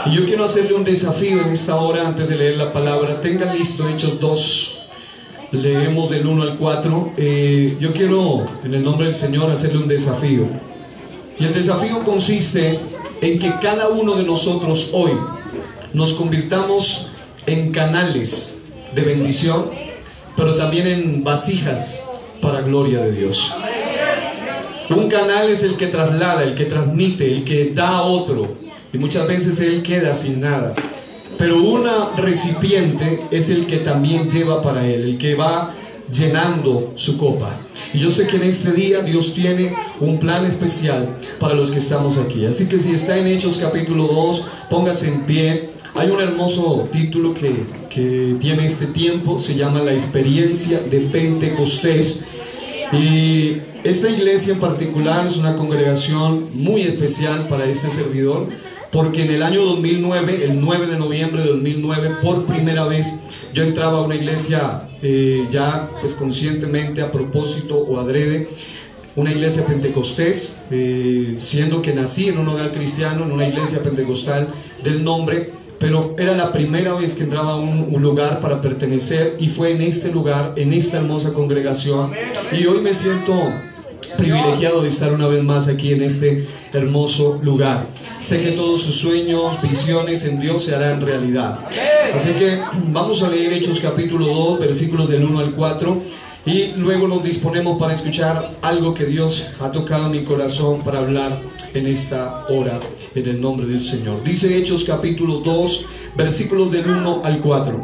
Y yo quiero hacerle un desafío en esta hora antes de leer la palabra. Tengan listo Hechos 2. Leemos del 1 al 4. Yo quiero, en el nombre del Señor, hacerle un desafío. Y el desafío consiste en que cada uno de nosotros hoy nos convirtamos en canales de bendición, pero también en vasijas para gloria de Dios. Un canal es el que traslada, el que transmite, el que da a otro, y muchas veces él queda sin nada. Pero una recipiente es el que también lleva para él, el que va llenando su copa. Y yo sé que en este día Dios tiene un plan especial para los que estamos aquí. Así que si está en Hechos capítulo 2, póngase en pie. Hay un hermoso título que tiene este tiempo, se llama La experiencia de Pentecostés. Y esta iglesia en particular es una congregación muy especial para este servidor, porque en el año 2009, el 9 de noviembre de 2009, por primera vez yo entraba a una iglesia ya pues conscientemente, a propósito o adrede, una iglesia pentecostés, siendo que nací en un hogar cristiano, en una iglesia pentecostal del nombre, pero era la primera vez que entraba a un lugar para pertenecer, y fue en este lugar, en esta hermosa congregación. Y hoy me siento privilegiado de estar una vez más aquí en este hermoso lugar. Sé que todos sus sueños, visiones en Dios se harán realidad. Así que vamos a leer Hechos capítulo 2, versículos del 1 al 4, y luego nos disponemos para escuchar algo que Dios ha tocado mi corazón para hablar en esta hora, en el nombre del Señor. Dice Hechos capítulo 2, versículos del 1 al 4.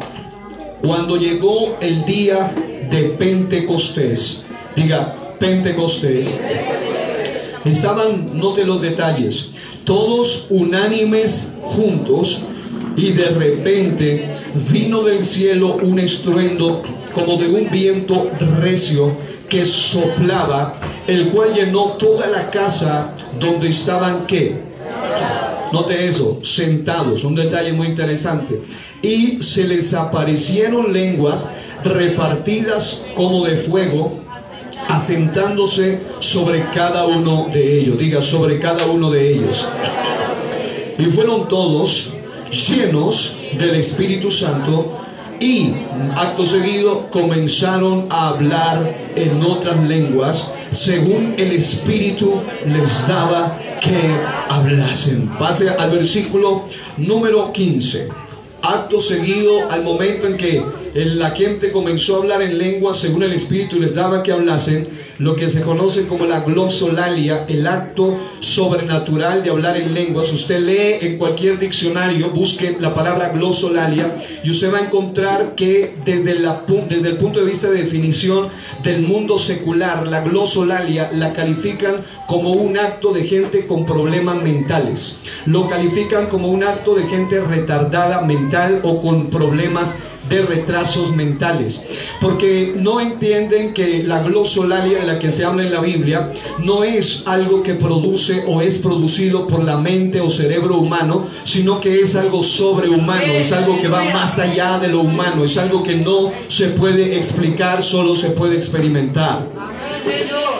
Cuando llegó el día de Pentecostés, diga Pentecostés, estaban, note los detalles, todos unánimes juntos, y de repente vino del cielo un estruendo como de un viento recio que soplaba, el cual llenó toda la casa donde estaban, ¿qué? Note eso, sentados, un detalle muy interesante. Y se les aparecieron lenguas repartidas como de fuego, asentándose sobre cada uno de ellos. Diga, sobre cada uno de ellos. Y fueron todos llenos del Espíritu Santo, y acto seguido comenzaron a hablar en otras lenguas según el Espíritu les daba que hablasen. Pase al versículo número 15. Acto seguido, al momento en que la gente comenzó a hablar en lenguas según el Espíritu les daba que hablasen, lo que se conoce como la glosolalia, el acto sobrenatural de hablar en lenguas. Usted lee en cualquier diccionario, busque la palabra glosolalia, y usted va a encontrar que desde el punto de vista de definición del mundo secular, la glosolalia la califican como un acto de gente con problemas mentales. Lo califican como un acto de gente retardada mental o con problemas de retrasos mentales, porque no entienden que la glosolalia de la que se habla en la Biblia no es algo que produce o es producido por la mente o cerebro humano, sino que es algo sobrehumano, es algo que va más allá de lo humano, es algo que no se puede explicar, solo se puede experimentar.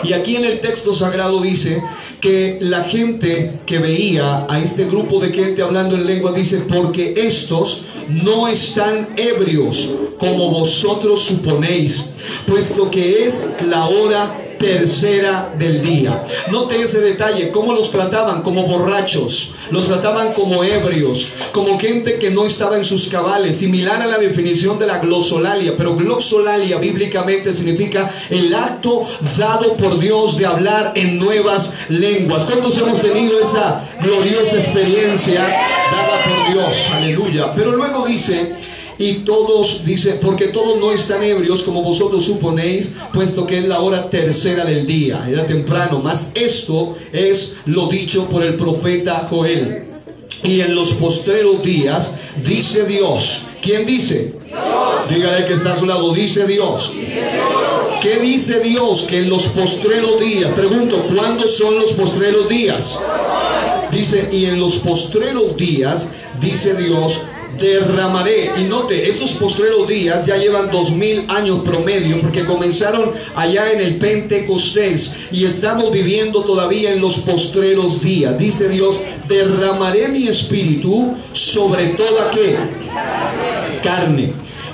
Y aquí en el texto sagrado dice que la gente que veía a este grupo de gente hablando en lengua, dice, porque estos no están ebrios como vosotros suponéis, puesto que es la hora tercera del día. Note ese detalle, cómo los trataban, como borrachos, los trataban como ebrios, como gente que no estaba en sus cabales, similar a la definición de la glosolalia. Pero glosolalia bíblicamente significa el acto dado por Dios de hablar en nuevas lenguas. ¿Cuántos hemos tenido esa gloriosa experiencia dada por Dios? Aleluya. Pero luego dice, y todos, dice, porque todos no están ebrios como vosotros suponéis, puesto que es la hora tercera del día. Era temprano, mas esto es lo dicho por el profeta Joel. Y en los postreros días, dice Dios. ¿Quién dice? Dios. Dígale que está a su lado, dice Dios. ¿Qué dice Dios? Que en los postreros días. Pregunto, ¿cuándo son los postreros días? Dice, y en los postreros días, dice Dios, derramaré. Y note, esos postreros días ya llevan 2000 años promedio, porque comenzaron allá en el Pentecostés y estamos viviendo todavía en los postreros días. Dice Dios: derramaré mi espíritu sobre toda ¿qué? Carne,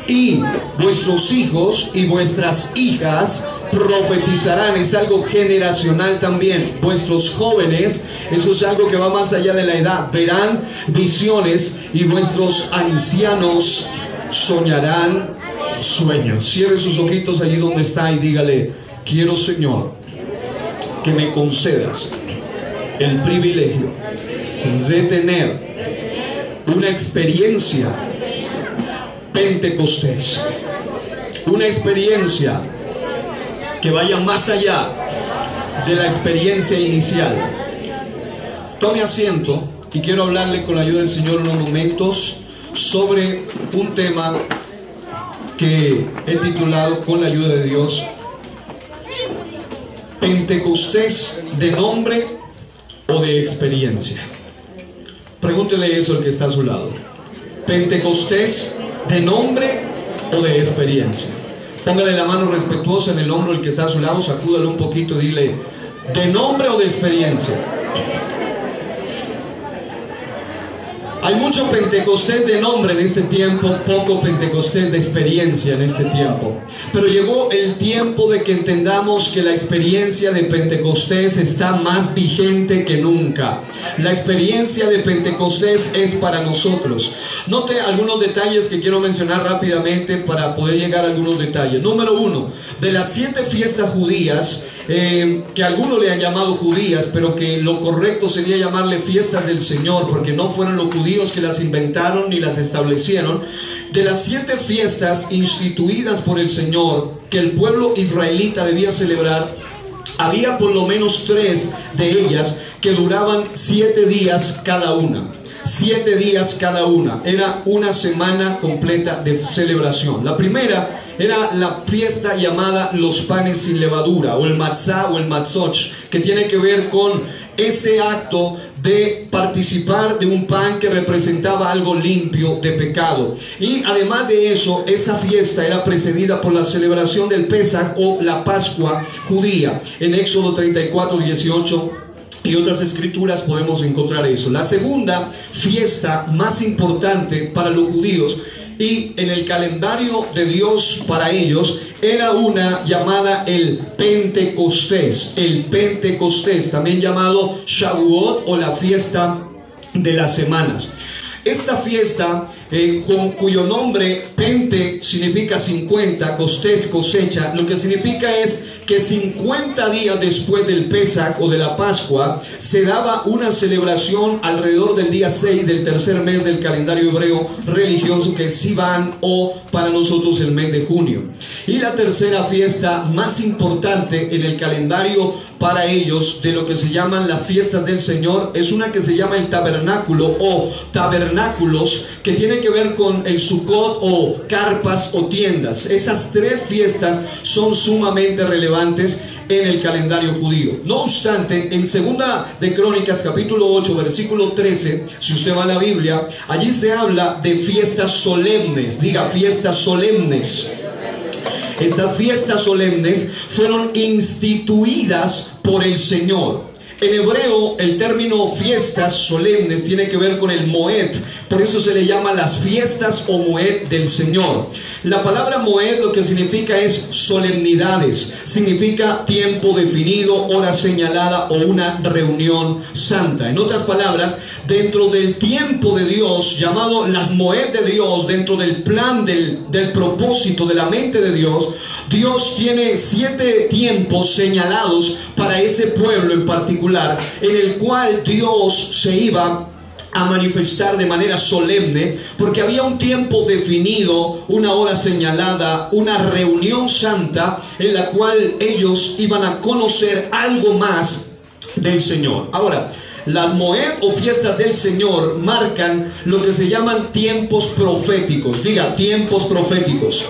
y vuestros hijos y vuestras hijas profetizarán. Es algo generacional también. Vuestros jóvenes, eso es algo que va más allá de la edad, verán visiones, y vuestros ancianos soñarán sueños. Cierre sus ojitos allí donde está y dígale: quiero, Señor, que me concedas el privilegio de tener una experiencia Pentecostés, una experiencia que vaya más allá de la experiencia inicial. Tome asiento y quiero hablarle con la ayuda del Señor unos momentos sobre un tema que he titulado, con la ayuda de Dios, Pentecostés de nombre o de experiencia. Pregúntele eso al que está a su lado. Pentecostés de nombre o de experiencia. Póngale la mano respetuosa en el hombro del que está a su lado, sacúdalo un poquito y dile: ¿de nombre o de experiencia? Hay mucho Pentecostés de nombre en este tiempo, poco Pentecostés de experiencia en este tiempo. Pero llegó el tiempo de que entendamos que la experiencia de Pentecostés está más vigente que nunca. La experiencia de Pentecostés es para nosotros. Note algunos detalles que quiero mencionar rápidamente para poder llegar a algunos detalles. Número 1, de las 7 fiestas judías, que algunos le han llamado judías, pero que lo correcto sería llamarle fiestas del Señor, porque no fueron los judíos que las inventaron ni las establecieron. De las 7 fiestas instituidas por el Señor que el pueblo israelita debía celebrar, había por lo menos 3 de ellas que duraban 7 días cada una. 7 días cada una. Era una semana completa de celebración. La primera era la fiesta llamada los panes sin levadura, o el matzá o el matzot, que tiene que ver con ese acto de participar de un pan que representaba algo limpio de pecado. Y además de eso, esa fiesta era precedida por la celebración del Pesaj o la Pascua judía. En Éxodo 34, 18 y otras escrituras podemos encontrar eso. La segunda fiesta más importante para los judíos y en el calendario de Dios para ellos era una llamada el Pentecostés. El Pentecostés, también llamado Shavuot o la fiesta de las semanas. Esta fiesta, cuyo nombre Pente significa 50, Costés cosecha, lo que significa es que 50 días después del Pesaj o de la Pascua se daba una celebración alrededor del día 6 del tercer mes del calendario hebreo religioso, que es Sivan, o para nosotros el mes de junio. Y la tercera fiesta más importante en el calendario para ellos, de lo que se llaman las fiestas del Señor, es una que se llama el tabernáculo o tabernáculos, que tiene que ver con el Sukkot o carpas o tiendas. Esas 3 fiestas son sumamente relevantes en el calendario judío. No obstante, en Segunda de Crónicas capítulo 8 versículo 13, si usted va a la Biblia, allí se habla de fiestas solemnes. Diga, fiestas solemnes. Estas fiestas solemnes fueron instituidas por el Señor. En hebreo, el término fiestas solemnes tiene que ver con el Moed. Por eso se le llama las fiestas o Moed del Señor. La palabra Moed lo que significa es solemnidades. Significa tiempo definido, hora señalada o una reunión santa. En otras palabras, dentro del tiempo de Dios, llamado las Moed de Dios, dentro del plan del propósito de la mente de Dios, Dios tiene 7 tiempos señalados para ese pueblo en particular, en el cual Dios se iba a manifestar de manera solemne, porque había un tiempo definido, una hora señalada, una reunión santa en la cual ellos iban a conocer algo más del Señor. Ahora, las Moed o fiestas del Señor marcan lo que se llaman tiempos proféticos. Diga, tiempos proféticos.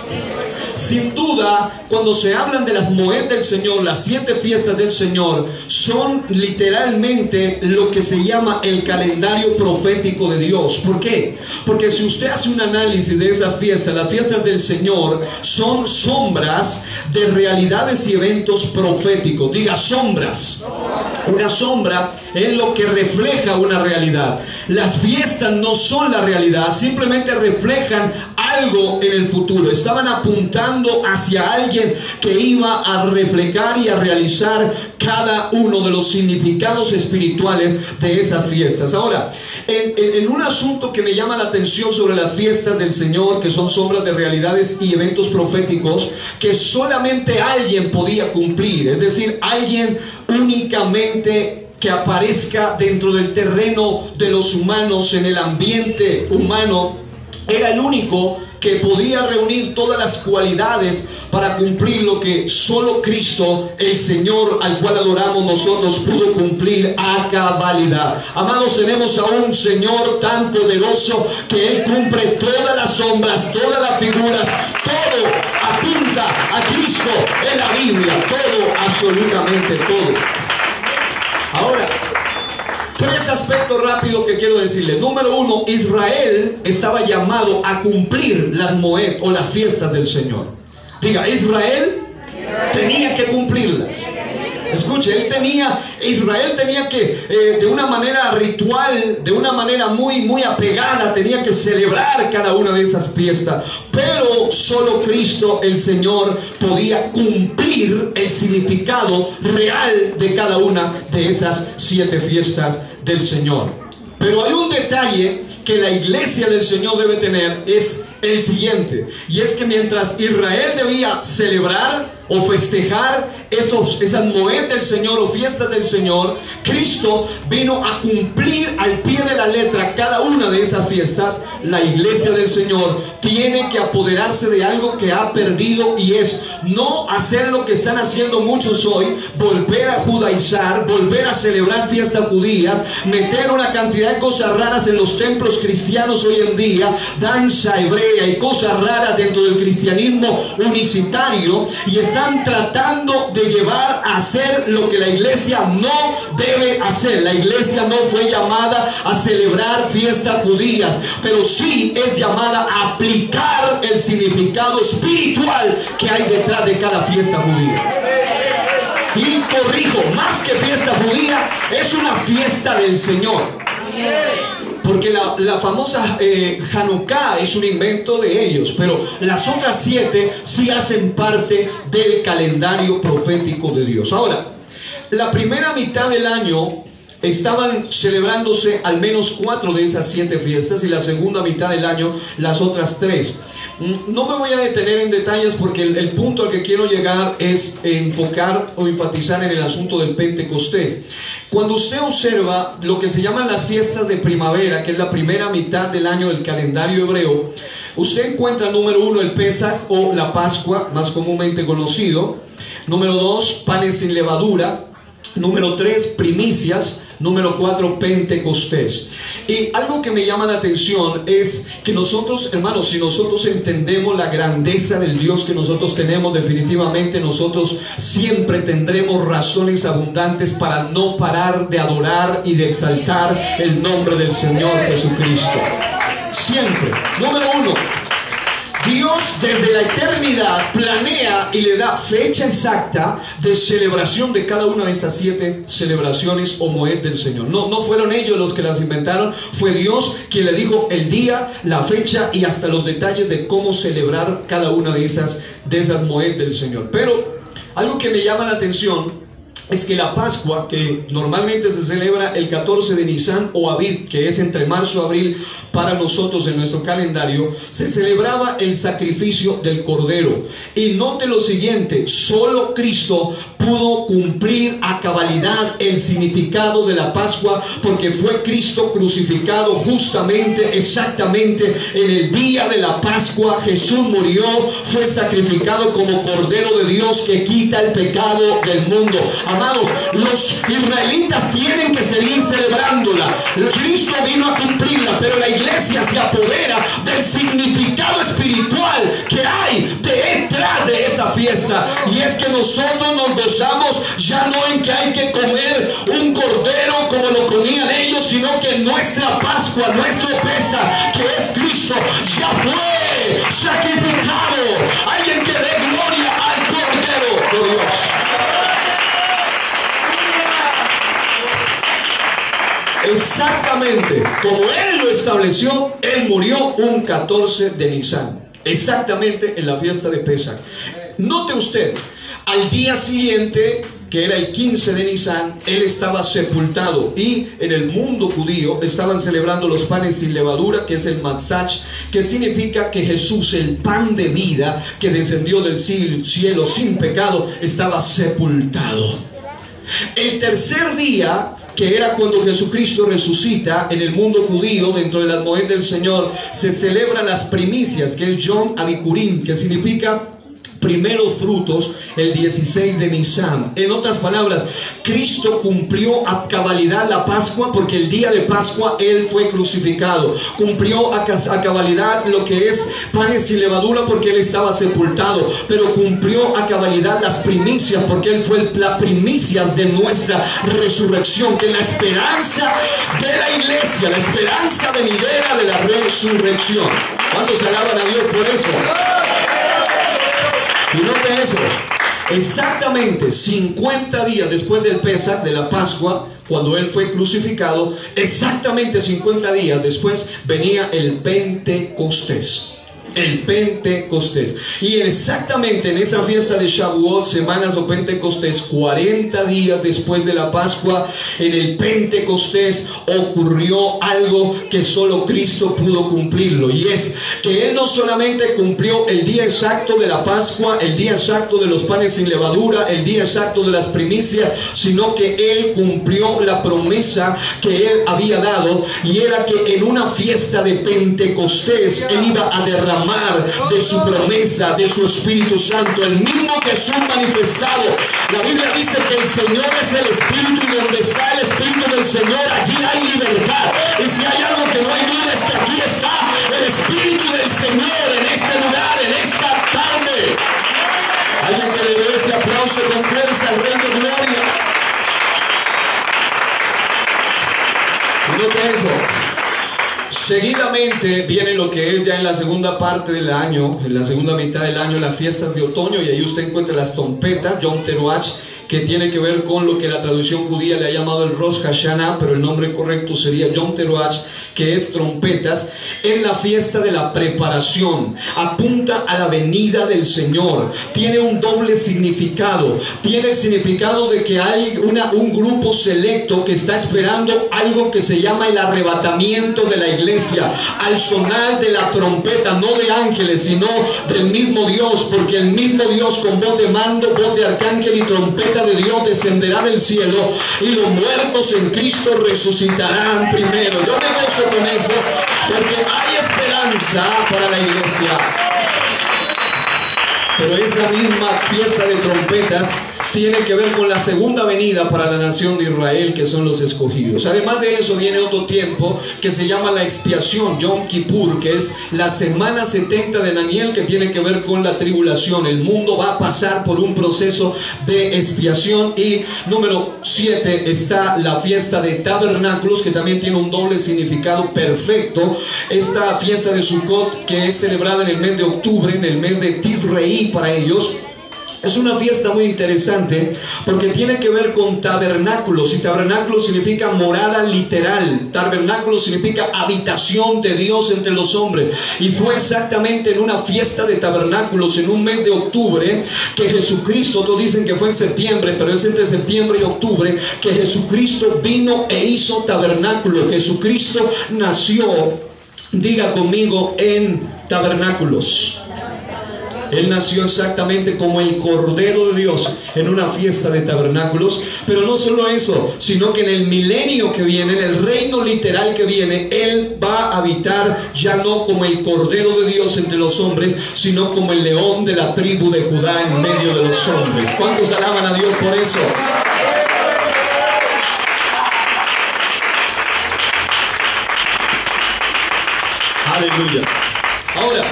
sin duda, cuando se hablan de las Moed del Señor, las 7 fiestas del Señor, son literalmente lo que se llama el calendario profético de Dios. ¿Por qué? Porque si usted hace un análisis de esa fiesta, las fiestas del Señor son sombras de realidades y eventos proféticos. Diga sombras. Una sombra es lo que refleja una realidad. Las fiestas no son la realidad, simplemente reflejan algo en el futuro. Estaban apuntando hacia alguien que iba a reflejar y a realizar cada uno de los significados espirituales de esas fiestas. Ahora, en un asunto que me llama la atención sobre las fiestas del Señor, que son sombras de realidades y eventos proféticos que solamente alguien podía cumplir, es decir, alguien únicamente que aparezca dentro del terreno de los humanos, en el ambiente humano, era el único que podía reunir todas las cualidades para cumplir lo que solo Cristo, el Señor al cual adoramos nosotros, pudo cumplir a cabalidad. Amados, tenemos a un Señor tan poderoso que Él cumple todas las sombras, todas las figuras, todo apunta a Cristo en la Biblia, todo, absolutamente todo. Ahora, 3 aspectos rápidos que quiero decirles. Número 1, Israel estaba llamado a cumplir las Moed o las fiestas del Señor. Diga, Israel tenía que cumplirlas. Escuche, Israel tenía que, de una manera ritual, de una manera muy apegada, tenía que celebrar cada una de esas fiestas. Pero solo Cristo, el Señor, podía cumplir el significado real de cada una de esas 7 fiestas del Señor. Pero hay un detalle que la iglesia del Señor debe tener, es el siguiente, y es que mientras Israel debía celebrar o festejar esas Moed del Señor o fiestas del Señor, Cristo vino a cumplir al pie de la letra cada una de esas fiestas. La iglesia del Señor tiene que apoderarse de algo que ha perdido, y es no hacer lo que están haciendo muchos hoy, volver a judaizar, volver a celebrar fiestas judías, meter una cantidad de cosas raras en los templos cristianos hoy en día, danza hebrea y cosas raras dentro del cristianismo unicitario, y están tratando de llevar a hacer lo que la iglesia no debe hacer. La iglesia no fue llamada a celebrar fiestas judías, pero sí es llamada a aplicar el significado espiritual que hay detrás de cada fiesta judía. Y corrijo, más que fiesta judía, es una fiesta del Señor. Porque la famosa Hanukkah es un invento de ellos, pero las otras 7 sí hacen parte del calendario profético de Dios. Ahora, la primera mitad del año estaban celebrándose al menos 4 de esas 7 fiestas, y la segunda mitad del año las otras 3. No me voy a detener en detalles, porque el punto al que quiero llegar es enfocar o enfatizar en el asunto del Pentecostés. Cuando usted observa lo que se llaman las fiestas de primavera, que es la primera mitad del año del calendario hebreo, usted encuentra, número 1, el Pesaj o la Pascua, más comúnmente conocido. Número 2, panes sin levadura. Número 3, primicias. Número 4, Pentecostés. Y algo que me llama la atención es que nosotros, hermanos, si nosotros entendemos la grandeza del Dios que nosotros tenemos, definitivamente nosotros siempre tendremos razones abundantes para no parar de adorar y de exaltar el nombre del Señor Jesucristo. Siempre. Número 1, Dios desde la eternidad planea y le da fecha exacta de celebración de cada una de estas 7 celebraciones o Moed del Señor. No fueron ellos los que las inventaron, fue Dios quien le dijo el día, la fecha y hasta los detalles de cómo celebrar cada una de esas Moed del Señor. Pero algo que me llama la atención es que la Pascua, que normalmente se celebra el 14 de Nisan o Aviv, que es entre marzo y abril para nosotros en nuestro calendario, se celebraba el sacrificio del Cordero. Y note lo siguiente, solo Cristo pudo cumplir a cabalidad el significado de la Pascua, porque fue Cristo crucificado justamente, exactamente en el día de la Pascua. Jesús murió, fue sacrificado como Cordero de Dios que quita el pecado del mundo. Amados, los israelitas tienen que seguir celebrándola. Cristo vino a cumplirla, pero la iglesia se apodera del significado espiritual que hay detrás de esa fiesta. Y es que nosotros nos gozamos ya no en que hay que comer un cordero como lo comían ellos, sino que nuestra Pascua, nuestro Pesaj, que es Cristo, ya fue sacrificado. Alguien que dé gloria al Cordero de Dios. Exactamente como Él lo estableció, Él murió un 14 de Nisan, exactamente en la fiesta de Pesaj. Note usted, al día siguiente, que era el 15 de Nisan, Él estaba sepultado, y en el mundo judío estaban celebrando los panes sin levadura, que es el matzach, que significa que Jesús, el pan de vida que descendió del cielo sin pecado, estaba sepultado. El tercer día, que era cuando Jesucristo resucita, en el mundo judío, dentro de las Moed del Señor, se celebran las primicias, que es Yom Abikurim, que significa primeros frutos, el 16 de Nisan. En otras palabras, Cristo cumplió a cabalidad la Pascua, porque el día de Pascua Él fue crucificado. Cumplió a cabalidad lo que es panes sin levadura, porque Él estaba sepultado. Pero cumplió a cabalidad las primicias, porque Él fue las primicias de nuestra resurrección, que es la esperanza de la iglesia, la esperanza venidera de la resurrección. ¿Cuántos alaban a Dios por eso? Y note eso, exactamente 50 días después del Pesaj, de la Pascua, cuando Él fue crucificado, exactamente 50 días después venía el Pentecostés. El Pentecostés. Y exactamente en esa fiesta de Shavuot, semanas o Pentecostés, 40 días después de la Pascua, en el Pentecostés ocurrió algo que solo Cristo pudo cumplirlo. Y es que Él no solamente cumplió el día exacto de la Pascua, el día exacto de los panes sin levadura, el día exacto de las primicias, sino que Él cumplió la promesa que Él había dado, y era que en una fiesta de Pentecostés Él iba a derramar de su promesa, de su Espíritu Santo, el mismo Jesús manifestado. La Biblia dice que el Señor es el Espíritu, y donde está el Espíritu del Señor, allí hay libertad. Y si hay algo que no hay duda, es que aquí está el Espíritu del Señor en este lugar, en esta tarde. Alguien que le dé ese aplauso con fuerza al Rey de Gloria. Y no que eso, seguidamente viene lo que es ya en la segunda parte del año, en la segunda mitad del año, las fiestas de otoño, y ahí usted encuentra las trompetas, Yom Teruach, que tiene que ver con lo que la traducción judía le ha llamado el Rosh Hashanah, pero el nombre correcto sería Yom Teruach, que es trompetas, en la fiesta de la preparación. Apunta a la venida del Señor. Tiene un doble significado. Tiene el significado de que hay un grupo selecto que está esperando algo que se llama el arrebatamiento de la iglesia, al sonar de la trompeta, no de ángeles, sino del mismo Dios, porque el mismo Dios, con voz de mando, voz de arcángel y trompeta de Dios, descenderá del cielo, y los muertos en Cristo resucitarán primero. Yo me gozo con eso, porque hay esperanza para la iglesia. Pero esa misma fiesta de trompetas tiene que ver con la segunda venida para la nación de Israel, que son los escogidos. Además de eso viene otro tiempo que se llama la expiación, Yom Kippur, que es la semana 70 de Daniel, que tiene que ver con la tribulación. El mundo va a pasar por un proceso de expiación. Y número 7 está la fiesta de tabernáculos, que también tiene un doble significado perfecto. Esta fiesta de Sukkot, que es celebrada en el mes de octubre, en el mes de Tisrei para ellos, es una fiesta muy interesante porque tiene que ver con tabernáculos, y tabernáculo significa morada literal. Tabernáculo significa habitación de Dios entre los hombres, y fue exactamente en una fiesta de tabernáculos en un mes de octubre que Jesucristo, otros dicen que fue en septiembre, pero es entre septiembre y octubre que Jesucristo vino e hizo tabernáculo. Jesucristo nació, diga conmigo, en tabernáculos. Él nació exactamente como el Cordero de Dios en una fiesta de tabernáculos. Pero no solo eso, sino que en el milenio que viene, en el reino literal que viene, Él va a habitar ya no como el Cordero de Dios entre los hombres, sino como el león de la tribu de Judá en medio de los hombres. ¿Cuántos alaban a Dios por eso? Aleluya. Ahora,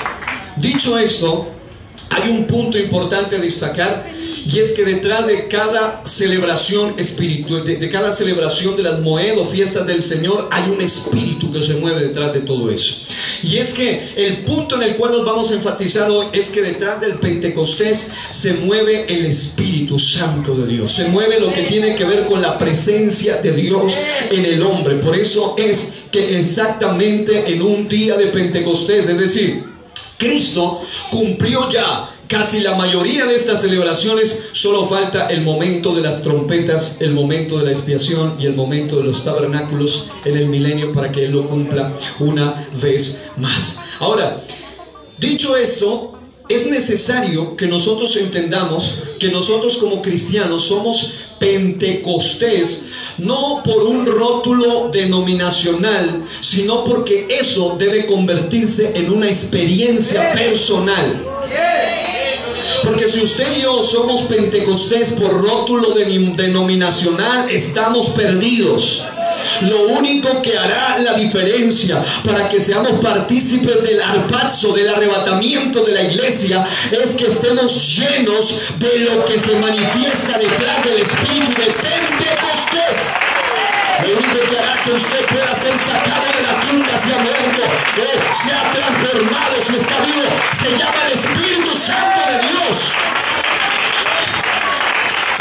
dicho esto, hay un punto importante a destacar, y es que detrás de cada celebración espiritual, de cada celebración de las Moed o fiestas del Señor, hay un espíritu que se mueve detrás de todo eso. Y es que el punto en el cual nos vamos a enfatizar hoy es que detrás del Pentecostés se mueve el Espíritu Santo de Dios. Se mueve lo que tiene que ver con la presencia de Dios en el hombre. Por eso es que exactamente en un día de Pentecostés, es decir, Cristo cumplió ya casi la mayoría de estas celebraciones. Solo falta el momento de las trompetas, el momento de la expiación y el momento de los tabernáculos en el milenio, para que Él lo cumpla una vez más. Ahora, dicho esto, es necesario que nosotros entendamos que nosotros como cristianos somos Pentecostés, no por un rótulo denominacional, sino porque eso debe convertirse en una experiencia personal. Porque si usted y yo somos Pentecostés por rótulo denominacional, estamos perdidos. Lo único que hará la diferencia para que seamos partícipes del arpazo, del arrebatamiento de la iglesia, es que estemos llenos de lo que se manifiesta detrás del espíritu de Pentecostés. Lo único que hará que usted pueda ser sacado de la tumba, si ha muerto o se ha transformado, si está vivo, se llama el Espíritu Santo de Dios.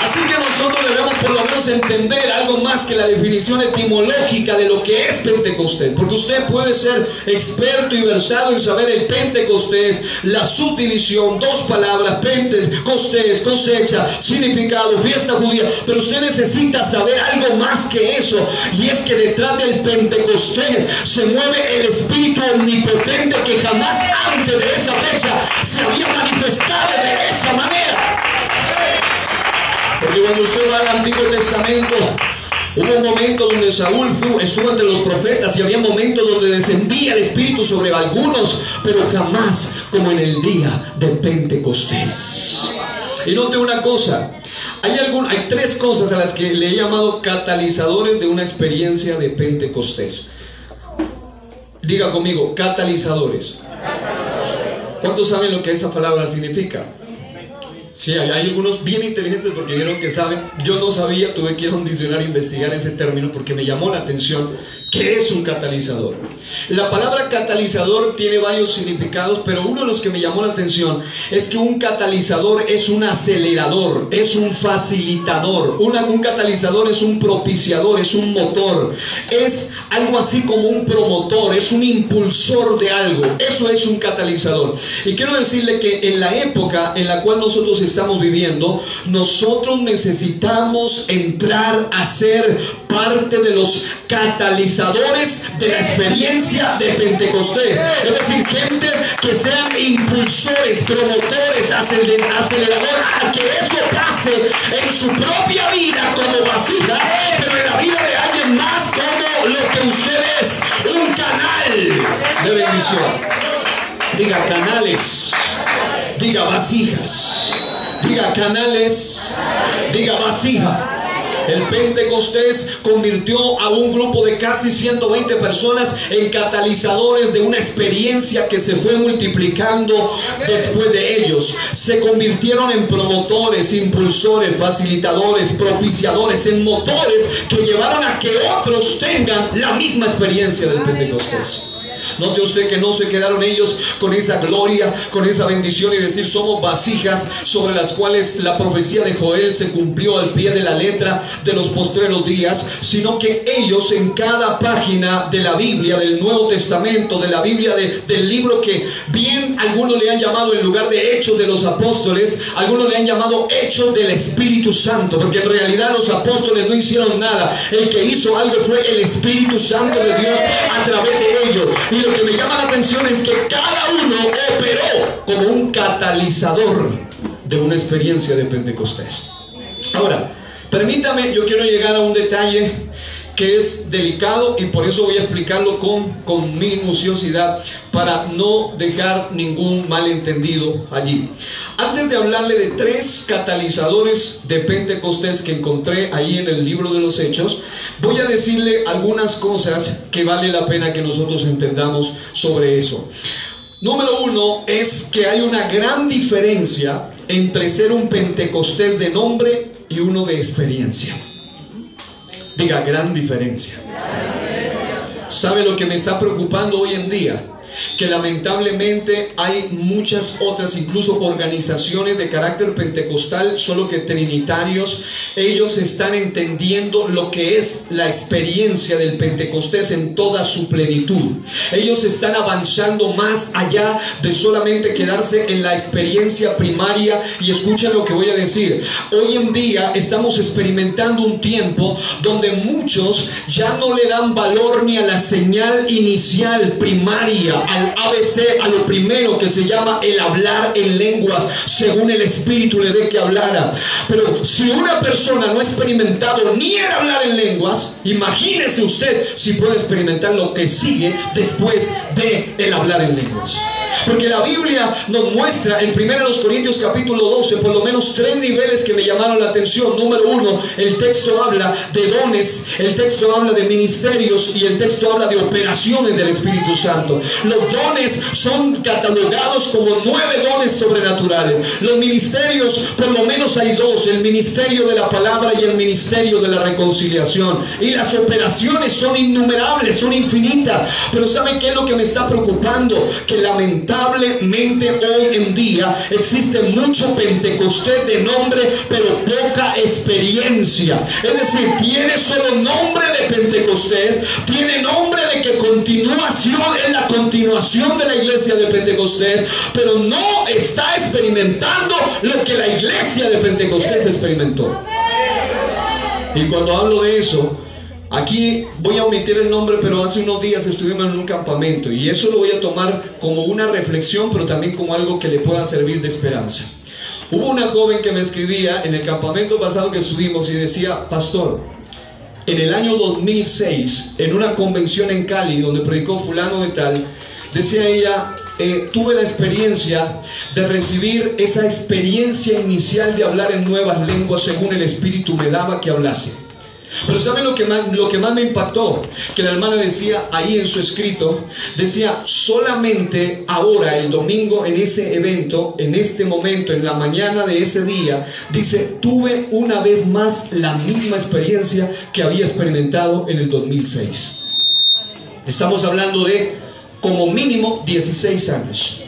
Así que nosotros debemos por lo menos entender algo más que la definición etimológica de lo que es Pentecostés. Porque usted puede ser experto y versado en saber el Pentecostés, la subdivisión, dos palabras, Pentecostés, cosecha, significado, fiesta judía. Pero usted necesita saber algo más que eso. Y es que detrás del Pentecostés se mueve el Espíritu omnipotente que jamás antes de esa fecha se había manifestado de esa manera. Porque cuando usted va al Antiguo Testamento, hubo un momento donde Saúl estuvo entre los profetas, y había momentos donde descendía el Espíritu sobre algunos, pero jamás como en el día de Pentecostés. Y note una cosa, hay tres cosas a las que le he llamado catalizadores de una experiencia de Pentecostés. Diga conmigo, catalizadores. ¿Cuántos saben lo que esta palabra significa? Sí, hay algunos bien inteligentes porque vieron que saben. Yo no sabía, tuve que ir a un diccionario a investigar ese término porque me llamó la atención. ¿Qué es un catalizador? La palabra catalizador tiene varios significados, pero uno de los que me llamó la atención es que un catalizador es un acelerador, es un facilitador. Un catalizador es un propiciador, es un motor, es algo así como un promotor, es un impulsor de algo. Eso es un catalizador. Y quiero decirle que en la época en la cual nosotros estamos viviendo, nosotros necesitamos entrar a ser parte de los catalizadores de la experiencia de Pentecostés. Es decir, gente que sean impulsores, promotores, aceleradores, a que eso pase en su propia vida como vasija, pero en la vida de alguien más como lo que usted es, un canal de bendición. Diga canales, diga vasijas, diga canales, diga vasija. El Pentecostés convirtió a un grupo de casi 120 personas en catalizadores de una experiencia que se fue multiplicando después de ellos. Se convirtieron en promotores, impulsores, facilitadores, propiciadores, en motores que llevaron a que otros tengan la misma experiencia del Pentecostés. Note usted que no se quedaron ellos con esa gloria, con esa bendición y decir somos vasijas sobre las cuales la profecía de Joel se cumplió al pie de la letra de los postreros días, sino que ellos en cada página de la Biblia, del Nuevo Testamento, de la Biblia, del libro que bien algunos le han llamado en lugar de Hechos de los Apóstoles, algunos le han llamado Hechos del Espíritu Santo, porque en realidad los apóstoles no hicieron nada. El que hizo algo fue el Espíritu Santo de Dios a través de ellos. Y lo que me llama la atención es que cada uno operó como un catalizador de una experiencia de Pentecostés. Ahora, permítame, yo quiero llegar a un detalle que es delicado y por eso voy a explicarlo con minuciosidad para no dejar ningún malentendido allí. Antes de hablarle de 3 catalizadores de Pentecostés que encontré ahí en el libro de los Hechos, voy a decirle algunas cosas que vale la pena que nosotros entendamos sobre eso. Número 1 es que hay una gran diferencia entre ser un Pentecostés de nombre y uno de experiencia. Diga, gran diferencia. ¿Sabe lo que me está preocupando hoy en día? Que lamentablemente hay muchas otras, incluso organizaciones de carácter pentecostal, solo que trinitarios. Ellos están entendiendo lo que es la experiencia del Pentecostés en toda su plenitud. Ellos están avanzando más allá de solamente quedarse en la experiencia primaria. Y escuchen lo que voy a decir. Hoy en día estamos experimentando un tiempo donde muchos ya no le dan valor ni a la señal inicial primaria, al ABC, a lo primero que se llama el hablar en lenguas, según el Espíritu le dé que hablara. Pero si una persona no ha experimentado ni el hablar en lenguas, imagínese usted si puede experimentar lo que sigue después de el hablar en lenguas. Porque la Biblia nos muestra en 1 Corintios capítulo 12 por lo menos 3 niveles que me llamaron la atención. Número 1, el texto habla de dones, el texto habla de ministerios y el texto habla de operaciones del Espíritu Santo. Los dones son catalogados como 9 dones sobrenaturales. Los ministerios, por lo menos hay 2, el ministerio de la palabra y el ministerio de la reconciliación. Y las operaciones son innumerables, son infinitas. Pero ¿saben qué es lo que me está preocupando? Que lamentablemente hoy en día existe mucho Pentecostés de nombre, pero poca experiencia. Es decir, tiene solo nombre de Pentecostés, tiene nombre de que continuación es la continuación de la iglesia de Pentecostés, pero no está experimentando lo que la iglesia de Pentecostés experimentó. Y cuando hablo de eso, aquí voy a omitir el nombre, pero hace unos días estuvimos en un campamento y eso lo voy a tomar como una reflexión, pero también como algo que le pueda servir de esperanza. Hubo una joven que me escribía en el campamento pasado que estuvimos y decía: pastor, en el año 2006, en una convención en Cali donde predicó fulano de tal, decía ella, tuve la experiencia de recibir esa experiencia inicial de hablar en nuevas lenguas según el Espíritu me daba que hablase. Pero ¿saben lo que más me impactó? Que la hermana decía ahí en su escrito, decía, solamente ahora el domingo en ese evento, en este momento, en la mañana de ese día, dice, tuve una vez más la misma experiencia que había experimentado en el 2006. Estamos hablando de como mínimo 16 años.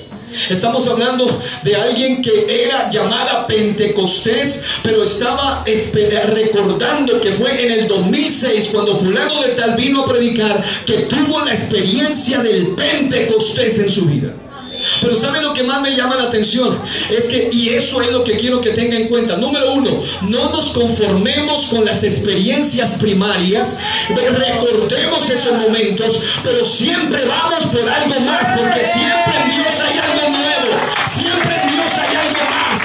Estamos hablando de alguien que era llamada Pentecostés, pero estaba recordando que fue en el 2006 cuando fulano de tal vino a predicar, que tuvo la experiencia del Pentecostés en su vida. Pero ¿saben lo que más me llama la atención? Es que, y eso es lo que quiero que tenga en cuenta. Número 1, no nos conformemos con las experiencias primarias, recordemos esos momentos, pero siempre vamos por algo más, porque siempre en Dios hay algo nuevo, siempre en Dios hay algo más.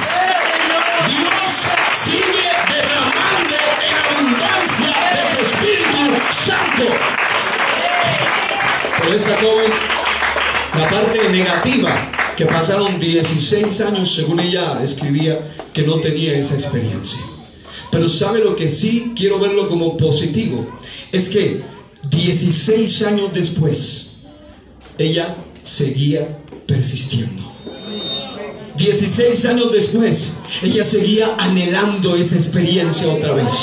Dios sigue derramando en abundancia de su Espíritu Santo. Pero esta joven, la parte negativa, que pasaron 16 años, según ella escribía, que no tenía esa experiencia. Pero ¿sabe lo que sí quiero verlo como positivo? Es que 16 años después, ella seguía persistiendo. 16 años después, ella seguía anhelando esa experiencia otra vez.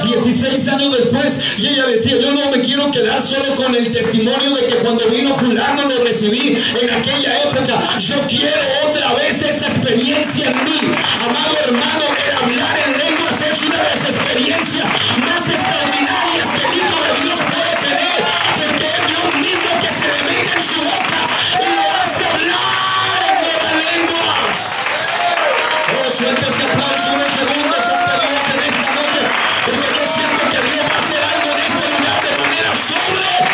16 años después, y ella decía, yo no me quiero quedar solo con el testimonio de que cuando vino fulano lo recibí en aquella época. Yo quiero otra vez esa experiencia en mí. Amado hermano, el hablar en lenguas es una de las experiencias más extraordinarias que el Hijo de Dios puede tener, porque es Dios mismo que se le mete en su boca y lo hace hablar en nuevas lenguas. Oh, suelta ese aplauso unos segundos ante Dios en esta noche, porque yo siento que Dios va a hacer algo en este lugar de manera sobrenatural.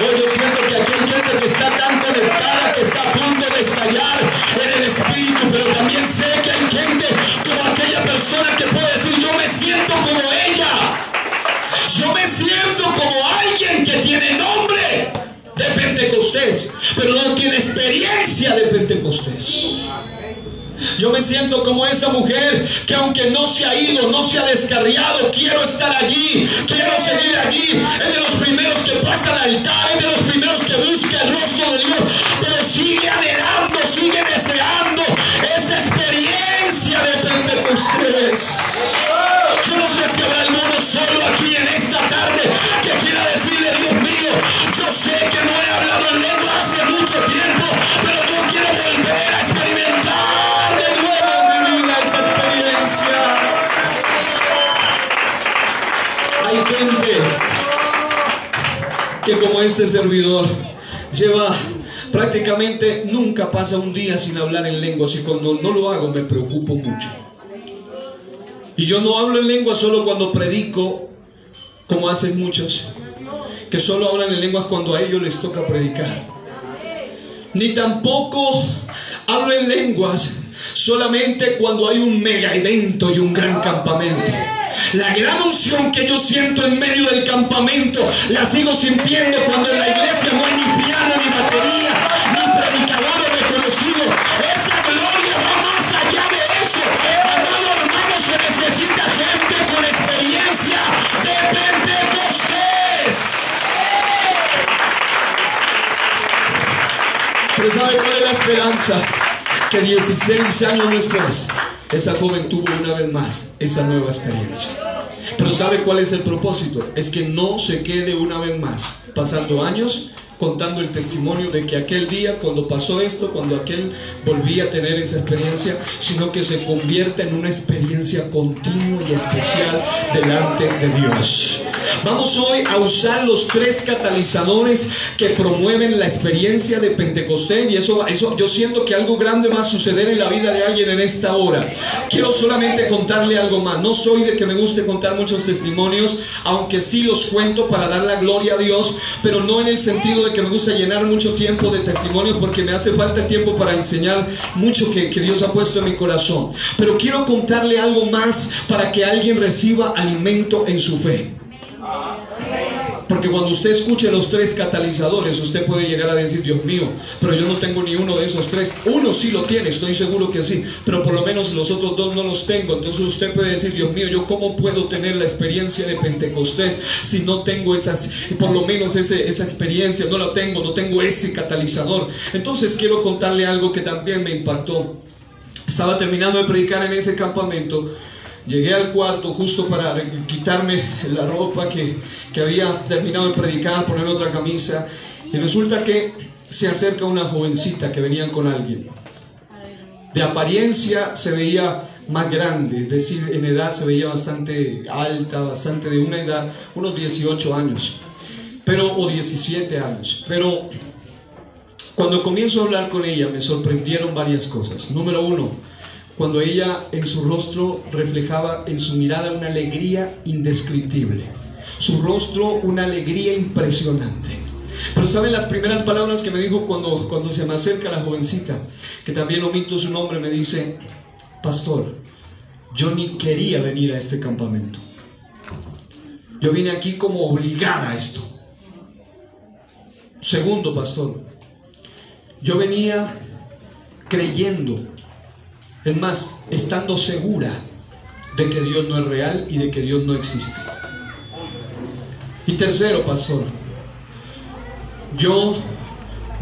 Oh, yo siento que aquí hay gente que está tan conectada, que está a punto de estallar en el Espíritu, pero también sé que hay gente como aquella persona que puede decir, yo me siento como ella. Yo me siento como alguien que tiene nombre de Pentecostés, pero no tiene experiencia de Pentecostés. Yo me siento como esa mujer que aunque no se ha ido, no se ha descarriado, quiero estar allí, quiero seguir allí. Es de los primeros que pasa al altar, es de los primeros que busca el rostro de Dios, pero sigue anhelando, sigue deseando esa experiencia de Pentecostés. Yo no sé si habrá alguno solo aquí en esta tarde que quiera decirle: Dios mío, yo sé que no he hablado en lengua hace mucho tiempo, pero yo quiero volver a experimentar de nuevo en mi vida esta experiencia. Hay gente que, como este servidor, lleva prácticamente, nunca pasa un día sin hablar en lenguas, y cuando no lo hago me preocupo mucho. Y yo no hablo en lengua solo cuando predico, como hacen muchos, que solo hablan en lenguas cuando a ellos les toca predicar. Ni tampoco hablo en lenguas solamente cuando hay un mega evento y un gran campamento. La gran unción que yo siento en medio del campamento la sigo sintiendo cuando en la iglesia no hay ni piano, ni batería, ni predicadores reconocidos. Esa gloria va más allá de eso. Amado hermano, se necesita gente con experiencia de Pentecostés. Pero ¿sabe cuál es la esperanza? Que 16 años después esa joven tuvo una vez más esa nueva experiencia. Pero ¿sabe cuál es el propósito? Es que no se quede una vez más pasando años contando el testimonio de que aquel día, cuando pasó esto, cuando aquel volvía a tener esa experiencia, sino que se convierta en una experiencia continua y especial delante de Dios. Vamos hoy a usar los 3 catalizadores que promueven la experiencia de Pentecostés, y eso yo siento que algo grande va a suceder en la vida de alguien en esta hora. Quiero solamente contarle algo más. No soy de que me guste contar muchos testimonios, aunque sí los cuento para dar la gloria a Dios, pero no en el sentido de que me gusta llenar mucho tiempo de testimonios, porque me hace falta tiempo para enseñar mucho que Dios ha puesto en mi corazón. Pero quiero contarle algo más para que alguien reciba alimento en su fe. Porque cuando usted escuche los 3 catalizadores, usted puede llegar a decir: Dios mío, pero yo no tengo ni uno de esos 3. Uno sí lo tiene, estoy seguro que sí, pero por lo menos los otros 2 no los tengo. Entonces usted puede decir: Dios mío, ¿yo cómo puedo tener la experiencia de Pentecostés si no tengo por lo menos esa experiencia? No la tengo, no tengo ese catalizador. Entonces quiero contarle algo que también me impactó. Estaba terminando de predicar en ese campamento. Llegué al cuarto justo para quitarme la ropa que había terminado de predicar, poner otra camisa, y resulta que se acerca una jovencita que venía con alguien. De apariencia se veía más grande, es decir, en edad se veía bastante alta, bastante de una edad, unos 18 años, o 17 años. Pero cuando comienzo a hablar con ella me sorprendieron varias cosas. Número 1, cuando ella en su rostro reflejaba en su mirada una alegría indescriptible, su rostro una alegría impresionante. Pero ¿saben las primeras palabras que me dijo cuando se me acerca la jovencita, que también omito su nombre? Me dice: pastor, yo ni quería venir a este campamento, yo vine aquí como obligada a esto. Segundo, pastor, yo venía creyendo, es más, estando segura de que Dios no es real y de que Dios no existe. Y tercero, pastor, yo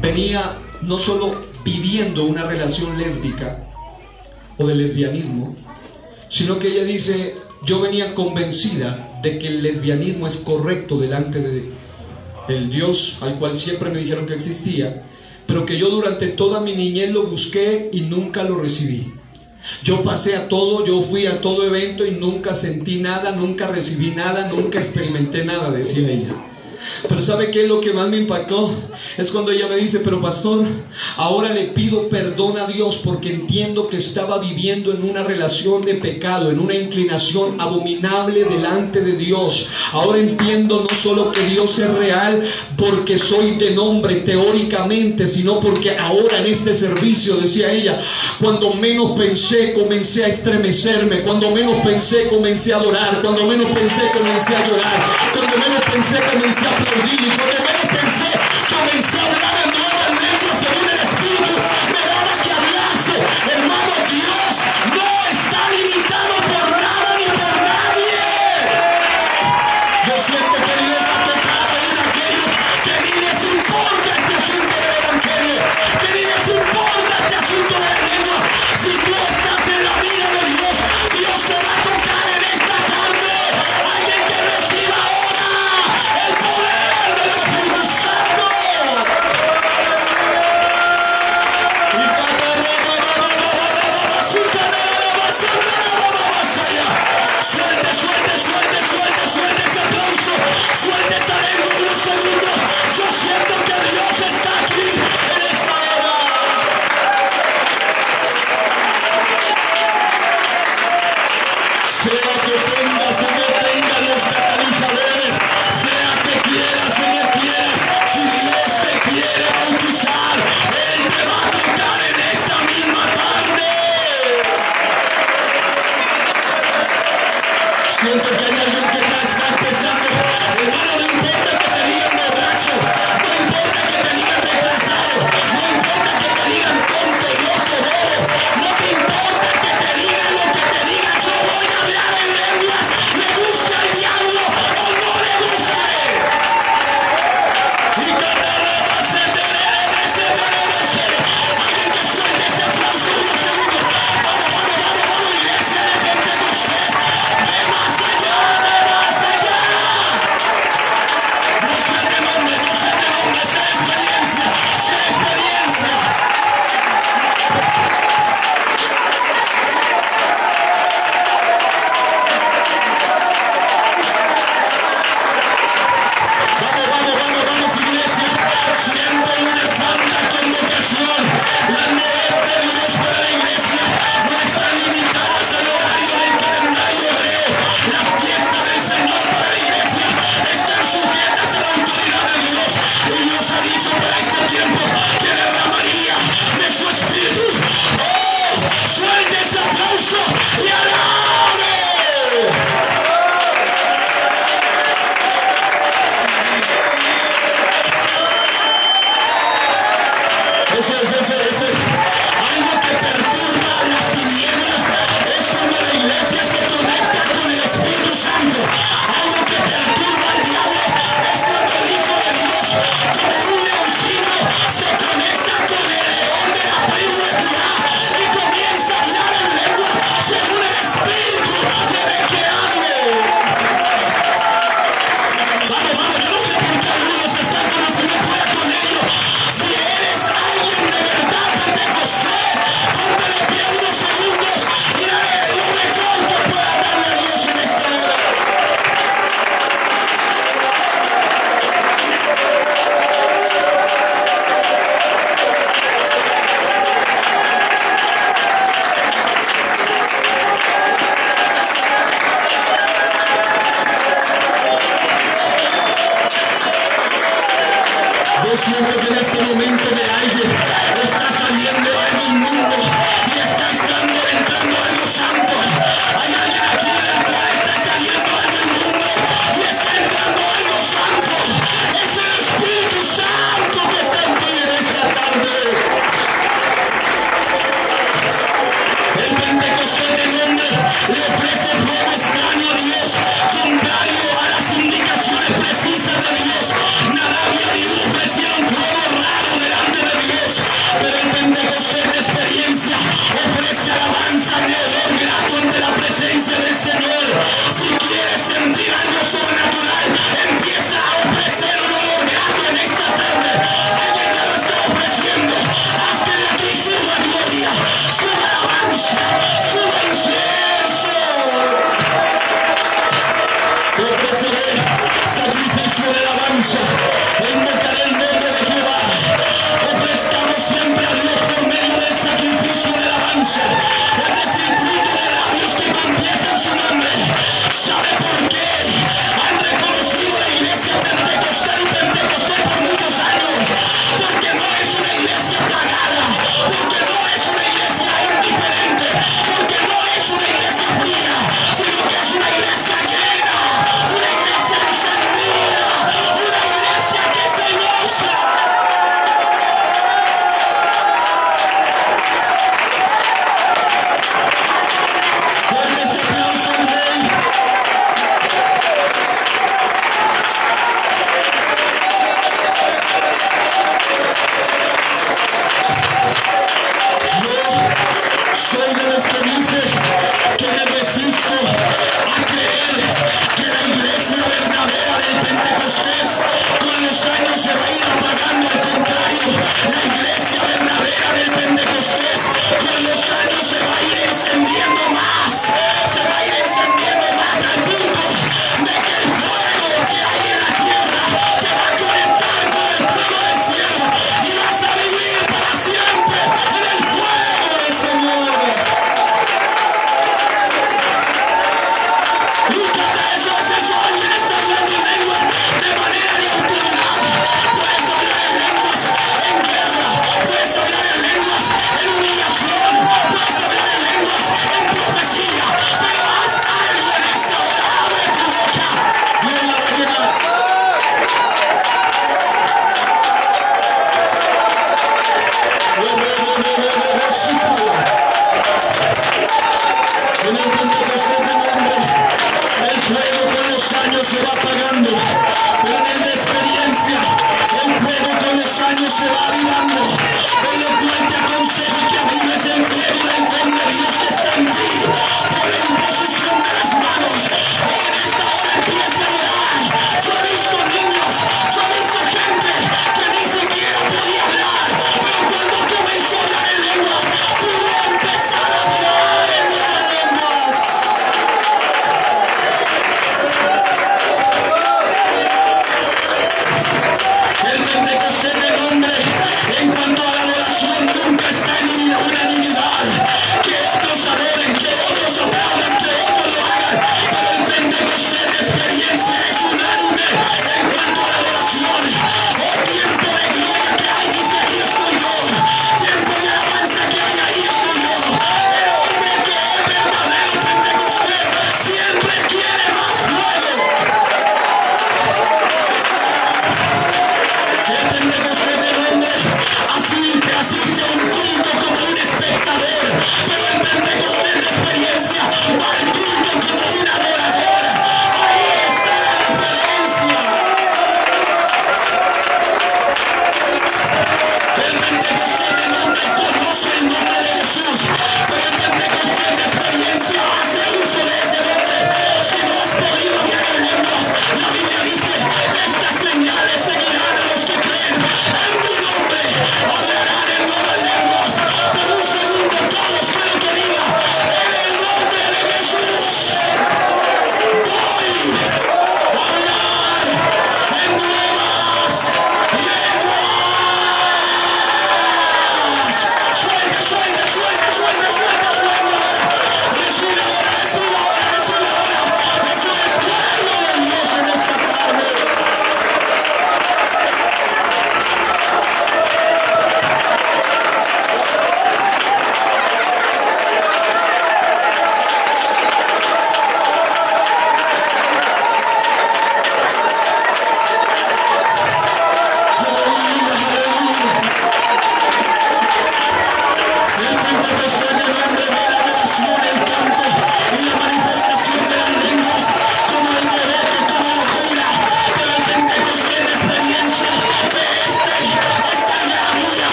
venía no solo viviendo una relación lésbica o de lesbianismo, sino que ella dice: yo venía convencida de que el lesbianismo es correcto delante del Dios al cual siempre me dijeron que existía, pero que yo durante toda mi niñez lo busqué y nunca lo recibí. Yo pasé a todo, yo fui a todo evento y nunca sentí nada, nunca recibí nada, nunca experimenté nada, decía ella. Pero ¿sabe qué es lo que más me impactó? Es cuando ella me dice, pero pastor, ahora le pido perdón a Dios porque entiendo que estaba viviendo en una relación de pecado, en una inclinación abominable delante de Dios. Ahora entiendo no solo que Dios es real porque soy de nombre teóricamente, sino porque ahora en este servicio, decía ella, cuando menos pensé comencé a estremecerme, cuando menos pensé comencé a adorar, cuando menos pensé comencé a llorar, cuando menos pensé comencé a aplaudir, y cuando menos pensé comencé a hablar en nuevas lenguas según el Espíritu me daba que hablase. Hermano, Dios no está limitado por nada ni por nadie. Yo siento que Dios va a tocar a aquellos que ni les importa este asunto del evangelio, que ni les importa este asunto de la lengua. Si tú estás en la mira de Dios, Dios te va a tocar en esta tarde. Alguien que reciba ahora el poder del Espíritu Santo. Suelte, suelte, suelte, suelte, suelte ese aplauso, suelte esa lengua unos segundos. Yo siento que Dios está aquí en esta hora. Sea que tengas o no tengas los catalizadores, sea que quieras o no quieras, si Dios te quiere bautizar, Él te va a tocar en esta misma tarde. Siento que hay alguien que está empezando. Hermano, no importa que te digan borracho, no importa que te digan retrasado, no importa que te digan tonto, loco, bobo, no te importa que te digan lo que te digan. Yo voy a hablar en lenguas, le guste al diablo o no le guste. Y cuando robas se te alguien que suelte ese aplauso unos segundos. Vamos, vamos, vamos, vamos, iglesia de Pentecostés. Ve más allá, ve más allá. No sé de dónde, no sé de dónde, sea experiencia, sea experiencia. Vamos, vamos, vamos, vamos, iglesia. Siento una santa convocación. La novedad de Dios para la iglesia no están limitadas al horario del calendario hebreo. Las fiestas del Señor para la iglesia están sujetas a la autoridad de Dios. Y Dios ha dicho para este tiempo que derramaría de su espíritu. ¡Oh! Suelte ese aplauso y alabe. Eso. Algo que perturba las tinieblas es cuando la iglesia se conecta con el Espíritu Santo. Algo que perturba al diablo es cuando el Hijo de Dios, como un leoncino, se conecta con el león de la tribu de Judá y comienza a hablar en lengua según el Espíritu de que hable. Vamos, vamos, yo no sé por qué algunos están como si no fuera con ellos. Si eres alguien de verdad Pentecostés, ponte de pie unos segundos y dale lo mejor que pueda darle a Dios en esta hora. Yo siento que en este momento de alguien está saliendo algo inmundo y está entrando algo santo. Hay alguien aquí del cual está saliendo algo inmundo y está entrando algo santo. Es el Espíritu Santo que está en ti en esta tarde. El Pentecostés de nombre le ofrece fuego extraño a Dios, contrario a las indicaciones precisas de Dios. Nada había ofrecieron fuego raro delante de Dios, pero el Pentecostés de experiencia ofrece alabanza a Dios.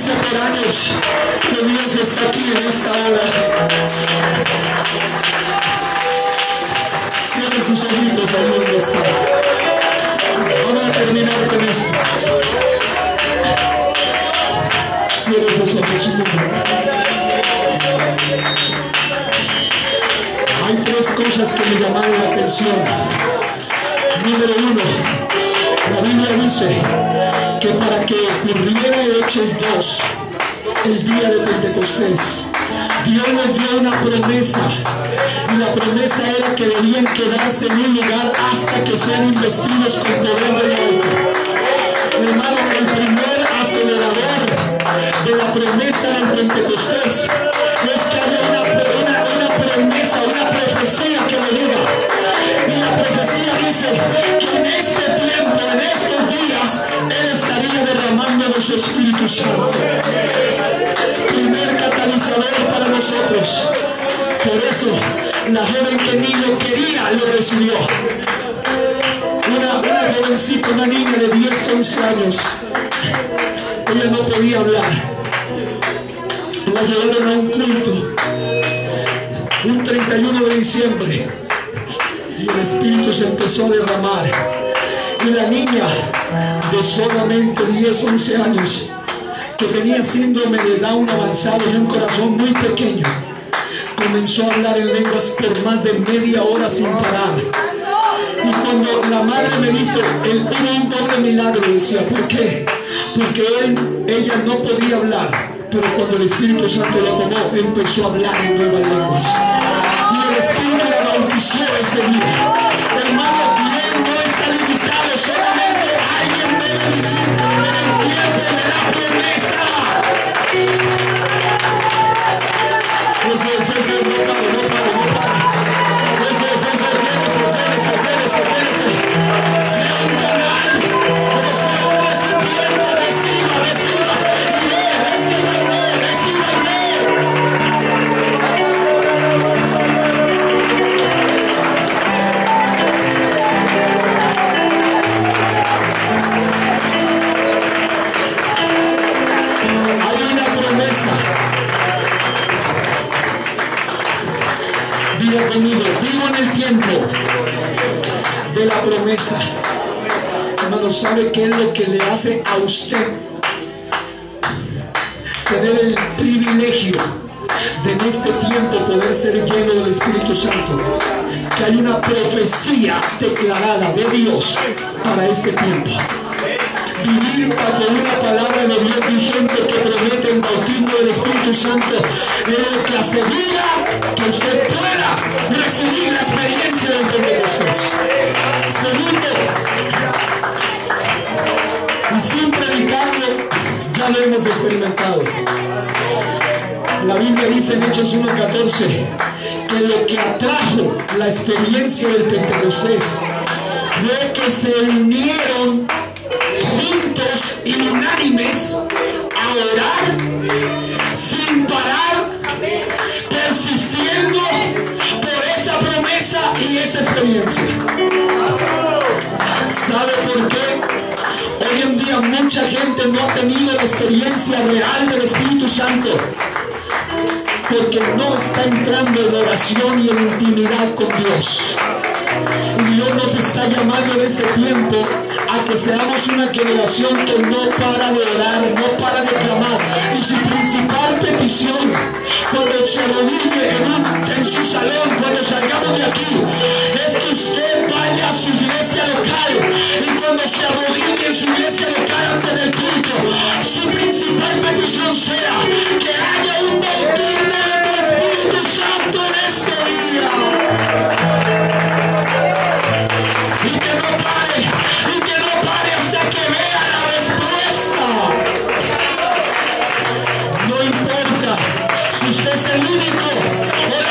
iglesia por años, pero Dios está aquí en esta hora. Cierre sus ojitos ahí donde está. Vamos a terminar con esto. Cierre sus ojos un momento. Hay tres cosas que me llamaron la atención. Número uno, la Biblia dice que para que ocurriera Hechos 2, el día de Pentecostés, Dios les dio una promesa, y la promesa era que debían quedarse en un lugar hasta que sean investidos con poder del alto. Hermano, el primer acelerador de la promesa del Pentecostés es que había una promesa, una profecía que le diga. Y la profecía dice que en este tiempo, en estos días, Él estaría derramando de su Espíritu Santo. Primer catalizador para nosotros. Por eso, la joven que ni lo quería, lo recibió. Una jovencita, una niña de 10, 11 años. Ella no podía hablar. La llevaron a un culto, un 31 de diciembre, y el Espíritu se empezó a derramar. Y la niña de solamente 10, 11 años, que tenía síndrome de Down avanzado y un corazón muy pequeño, comenzó a hablar en lenguas por más de media hora sin parar. Y cuando la madre me dice, él tuvo un doble milagro, decía, ¿por qué? Porque ella no podía hablar, pero cuando el Espíritu Santo la tomó, empezó a hablar en nuevas lenguas. Y el Espíritu la bautizó ese día. Hermano, Dios no está limitado, solamente alguien debe vivir en el tiempo de la promesa. Eso es, no paro. Eso es, llénese. Sea un canal, pero sea un recipiente, reciba. Hay una promesa. Diga conmigo, vivo en el tiempo de la promesa. Hermano, ¿sabe qué es lo que le hace a usted tener el privilegio de en este tiempo poder ser lleno del Espíritu Santo? Que hay una profecía declarada de Dios para este tiempo. Vivir bajo una palabra de Dios vigente que promete el bautismo del Espíritu Santo es lo que asegura que usted pueda recibir la experiencia del Pentecostés. Segundo, y sin predicarlo, ya lo hemos experimentado. La Biblia dice en Hechos 1:14 que lo que atrajo la experiencia del Pentecostés fue que se unieron juntos y unánimes a orar sin parar, persistiendo por esa promesa y esa experiencia. ¿Sabe por qué? Hoy en día mucha gente no ha tenido la experiencia real del Espíritu Santo, porque no está entrando en oración y en intimidad con Dios. Y Dios nos está llamando en este tiempo a que seamos una generación que no para de orar, no para de clamar. Y su principal petición, cuando se arrodille en su salón, cuando salgamos de aquí, es que usted vaya a su iglesia local, y cuando se arrodille en su iglesia local antes del culto, su principal petición sea que haya un bautismo de tu Espíritu Santo en este día. Y que no pare hasta que vea la respuesta. No importa si usted es el único o la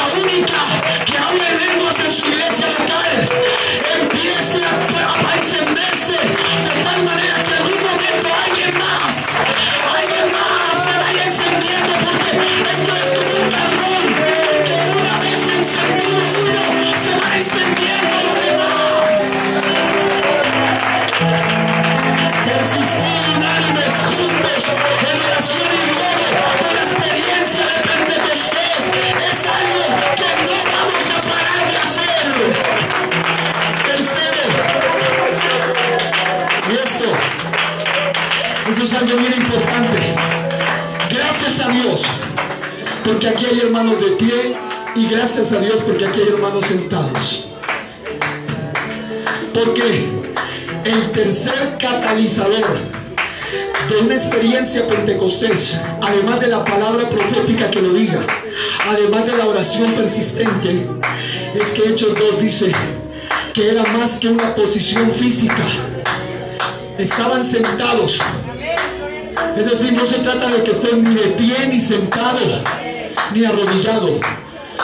algo bien importante. Gracias a Dios porque aquí hay hermanos de pie, y gracias a Dios porque aquí hay hermanos sentados. Porque el tercer catalizador de una experiencia pentecostés, además de la palabra profética que lo diga, además de la oración persistente, es que Hechos 2 dice que era más que una posición física. Estaban sentados. Es decir, no se trata de que estén ni de pie, ni sentado, ni arrodillado.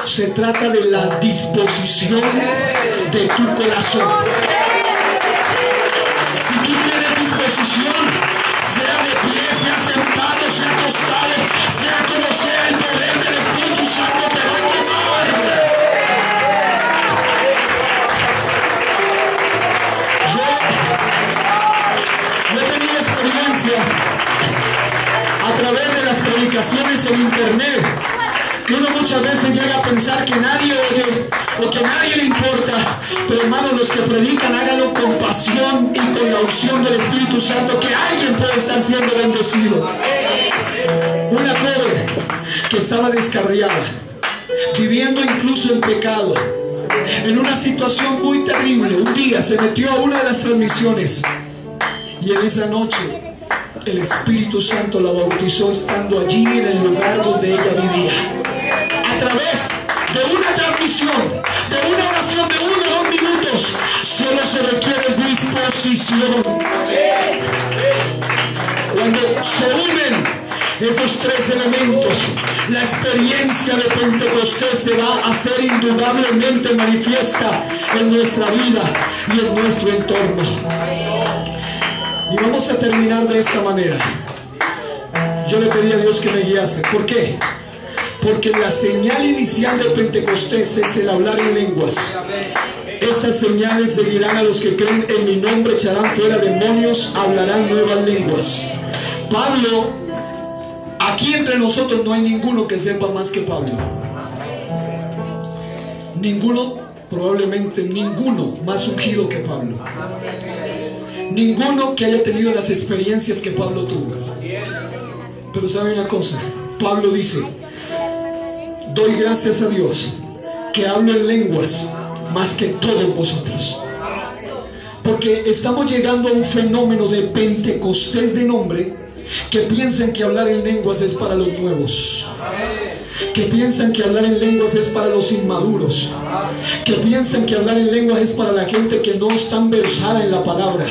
Se trata de la disposición de tu corazón. Si tú tienes disposición, sea de pie, sea sentado, sea acostado, sea como sea, el poder del Espíritu Santo te va a tomar. Yo he tenido experiencias a través de las predicaciones en internet, que uno muchas veces llega a pensar que nadie oye o que nadie le importa, pero hermanos, los que predican, háganlo con pasión y con la unción del Espíritu Santo, que alguien puede estar siendo bendecido. Una joven que estaba descarriada, viviendo incluso en pecado, en una situación muy terrible, un día se metió a una de las transmisiones y en esa noche el Espíritu Santo la bautizó estando allí en el lugar donde ella vivía. A través de una transmisión, de una oración de 1 o 2 minutos, solo se requiere disposición. Cuando se unen esos 3 elementos, la experiencia de Pentecostés se va a hacer indudablemente manifiesta en nuestra vida y en nuestro entorno. Y vamos a terminar de esta manera. Yo le pedí a Dios que me guiase. ¿Por qué? Porque la señal inicial de Pentecostés es el hablar en lenguas. Estas señales seguirán a los que creen en mi nombre, echarán fuera demonios, hablarán nuevas lenguas. Pablo, aquí entre nosotros no hay ninguno que sepa más que Pablo. Ninguno, probablemente ninguno más ungido que Pablo. Ninguno que haya tenido las experiencias que Pablo tuvo. Pero sabe una cosa, Pablo dice: doy gracias a Dios que hablo en lenguas más que todos vosotros. Porque estamos llegando a un fenómeno de Pentecostés de nombre, que piensan que hablar en lenguas es para los nuevos, que piensan que hablar en lenguas es para los inmaduros, que piensan que hablar en lenguas es para la gente que no está versada en la palabra.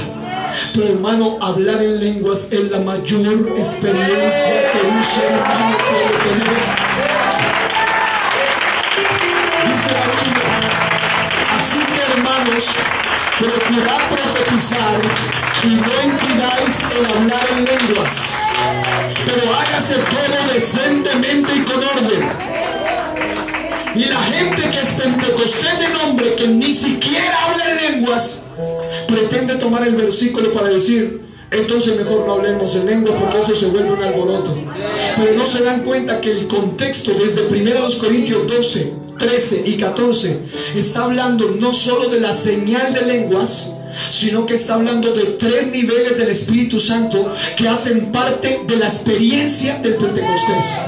Pero hermano, hablar en lenguas es la mayor experiencia que un ser humano puede tener. Dice la Biblia: así que hermanos, procurad profetizar y no impidáis el hablar en lenguas, pero hágase todo decentemente y con orden. Y la gente que es pentecostés de nombre, que ni siquiera habla en lenguas, pretende tomar el versículo para decir: entonces mejor no hablemos en lengua, porque eso se vuelve un alboroto. Pero no se dan cuenta que el contexto desde 1 Corintios 12, 13 y 14 está hablando no solo de la señal de lenguas, sino que está hablando de 3 niveles del Espíritu Santo que hacen parte de la experiencia del Pentecostés.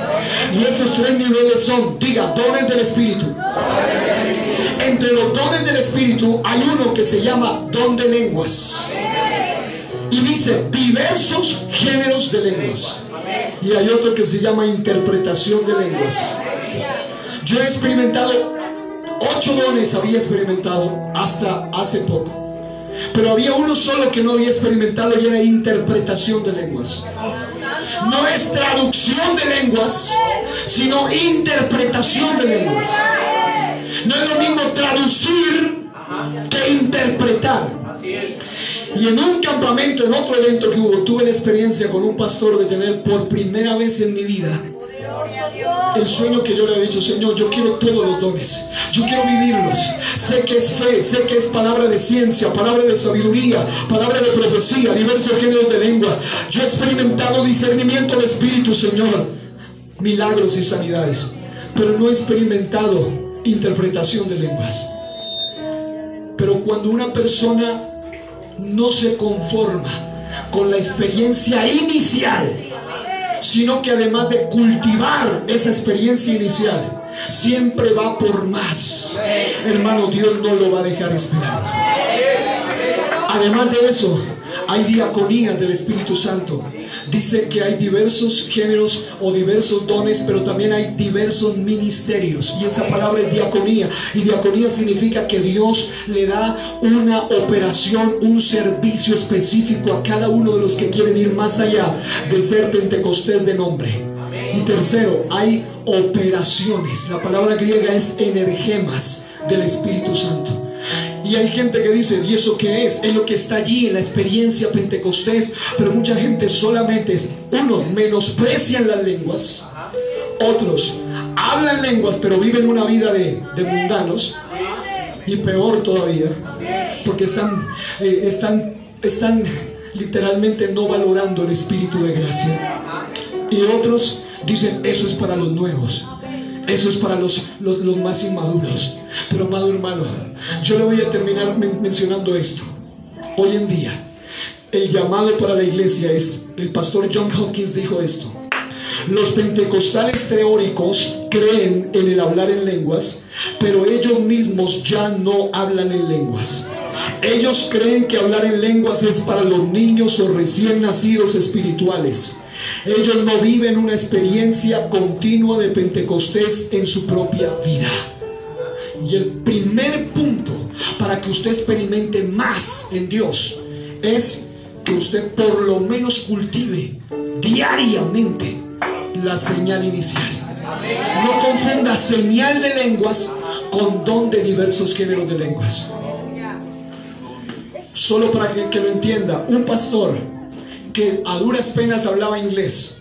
Y esos 3 niveles son, diga, dones del Espíritu. Entre los dones del Espíritu hay uno que se llama don de lenguas, y dice diversos géneros de lenguas, y hay otro que se llama interpretación de lenguas. Yo he experimentado 8 dones, había experimentado hasta hace poco, pero había uno solo que no había experimentado, y era interpretación de lenguas. No es traducción de lenguas, sino interpretación de lenguas. No es lo mismo traducir que interpretar. Y en un campamento, en otro evento que hubo, tuve la experiencia con un pastor de tener por primera vez en mi vida el sueño que yo le he dicho: Señor, yo quiero todos los dones, yo quiero vivirlos. Sé que es fe, sé que es palabra de ciencia, palabra de sabiduría, palabra de profecía, diversos géneros de lengua. Yo he experimentado discernimiento de espíritu, Señor, milagros y sanidades, pero no he experimentado interpretación de lenguas. Pero cuando una persona no se conforma con la experiencia inicial, sino que además de cultivar esa experiencia inicial, siempre va por más. Hermano, Dios no lo va a dejar esperar. Además de eso, hay diaconía del Espíritu Santo. Dice que hay diversos géneros o diversos dones, pero también hay diversos ministerios. Y esa palabra es diaconía. Y diaconía significa que Dios le da una operación, un servicio específico a cada uno de los que quieren ir más allá de ser Pentecostés de nombre. Y tercero, hay operaciones. La palabra griega es energemas del Espíritu Santo. Y hay gente que dice, ¿y eso qué es? Es lo que está allí en la experiencia pentecostés. Pero mucha gente solamente es, unos menosprecian las lenguas, otros hablan lenguas pero viven una vida de mundanos, y peor todavía, porque están literalmente no valorando el Espíritu de gracia. Y otros dicen, eso es para los nuevos, eso es para los más inmaduros. Pero amado hermano, yo le voy a terminar mencionando esto. Hoy en día, el llamado para la iglesia es, el pastor John Hopkins dijo esto: los pentecostales teóricos creen en el hablar en lenguas, pero ellos mismos ya no hablan en lenguas. Ellos creen que hablar en lenguas es para los niños o recién nacidos espirituales. Ellos no viven una experiencia continua de Pentecostés en su propia vida. Y el primer punto para que usted experimente más en Dios es que usted por lo menos cultive diariamente la señal inicial. No confunda señal de lenguas con don de diversos géneros de lenguas. Solo para que lo entienda, un pastor que a duras penas hablaba inglés,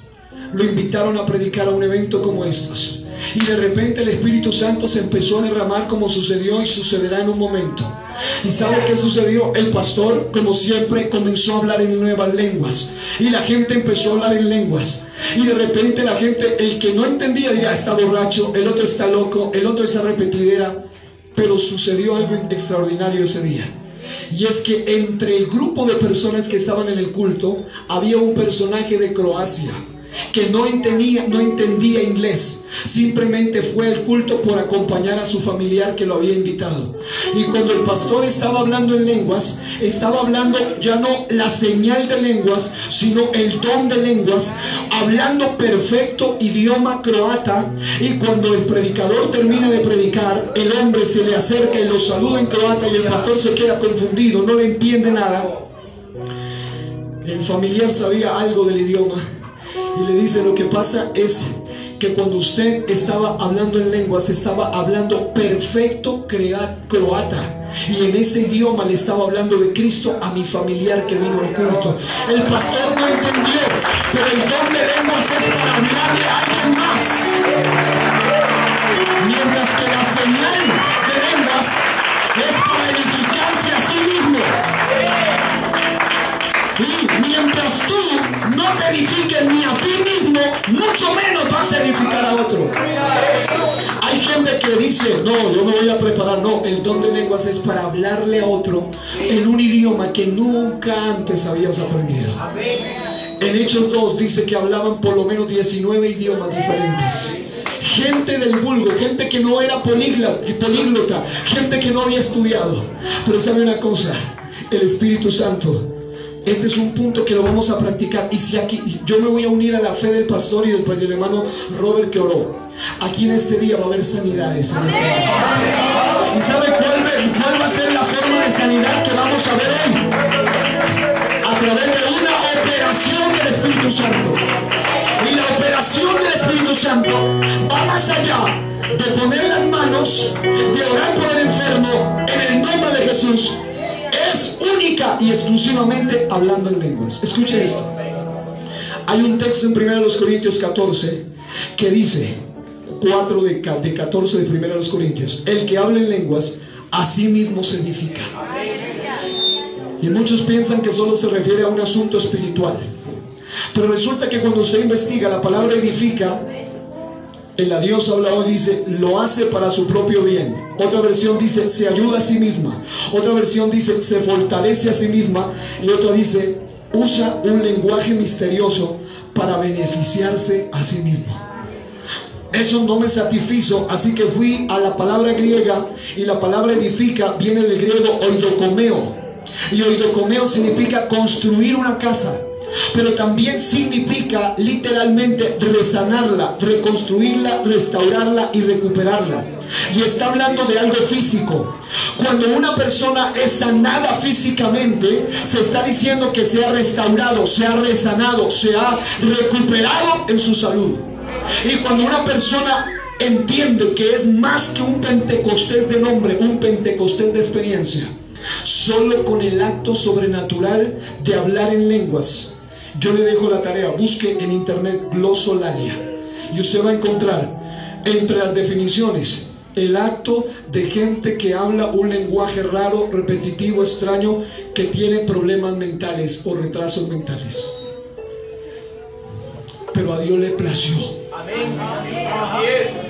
lo invitaron a predicar a un evento como estos, y de repente el Espíritu Santo se empezó a derramar, como sucedió y sucederá en un momento. ¿Y sabe qué sucedió? El pastor, como siempre, comenzó a hablar en nuevas lenguas, y la gente empezó a hablar en lenguas, y de repente la gente, el que no entendía, diría, está borracho, el otro está loco, el otro está repetidera. Pero sucedió algo extraordinario ese día. Y es que entre el grupo de personas que estaban en el culto había un personaje de Croacia que no entendía inglés. Simplemente fue al culto por acompañar a su familiar que lo había invitado. Y cuando el pastor estaba hablando en lenguas, estaba hablando ya no la señal de lenguas, sino el don de lenguas, hablando perfecto idioma croata. Y cuando el predicador termina de predicar, el hombre se le acerca y lo saluda en croata, y el pastor se queda confundido, no le entiende nada. El familiar sabía algo del idioma y le dice: lo que pasa es que cuando usted estaba hablando en lenguas, estaba hablando perfecto croata, y en ese idioma le estaba hablando de Cristo a mi familiar que vino al culto. El pastor no entendió, pero el don de lenguas es para hablarle a alguien más, mientras que la señal de lenguas es para edificarse a sí mismo. Y mientras tú no te edifiques ni a ti mismo, mucho menos vas a edificar a otro. Hay gente que dice: no, yo me voy a preparar. No, el don de lenguas es para hablarle a otro en un idioma que nunca antes habías aprendido. En Hechos 2 dice que hablaban por lo menos 19 idiomas diferentes. Gente del vulgo, gente que no era políglota, gente que no había estudiado. Pero sabe una cosa, el Espíritu Santo, este es un punto que lo vamos a practicar. Y si aquí yo me voy a unir a la fe del pastor y del hermano Robert que oró, aquí en este día va a haber sanidades en este día. ¿Y sabe cuál va a ser la forma de sanidad que vamos a ver hoy? A través de una operación del Espíritu Santo. Y la operación del Espíritu Santo va más allá de poner las manos, de orar por el enfermo en el nombre de Jesús. Es única y exclusivamente hablando en lenguas. Escuche esto. Hay un texto en 1 Corintios 14 que dice, 4 de 14 de 1 Corintios: el que habla en lenguas a sí mismo se edifica. Y muchos piensan que solo se refiere a un asunto espiritual, pero resulta que cuando usted investiga, la palabra edifica, en la Dios habla hoy, dice lo hace para su propio bien. Otra versión dice se ayuda a sí misma. Otra versión dice se fortalece a sí misma. Y otra dice usa un lenguaje misterioso para beneficiarse a sí mismo. Eso no me satisfizo, así que fui a la palabra griega, y la palabra edifica viene del griego oidokomeo, y oidokomeo significa construir una casa, pero también significa literalmente resanarla, reconstruirla, restaurarla y recuperarla. Y está hablando de algo físico. Cuando una persona es sanada físicamente, se está diciendo que se ha restaurado, se ha resanado, se ha recuperado en su salud. Y cuando una persona entiende que es más que un Pentecostés de nombre, un Pentecostés de experiencia, solo con el acto sobrenatural de hablar en lenguas. Yo le dejo la tarea, busque en internet glosolalia y usted va a encontrar entre las definiciones el acto de gente que habla un lenguaje raro, repetitivo, extraño, que tiene problemas mentales o retrasos mentales. Pero a Dios le plació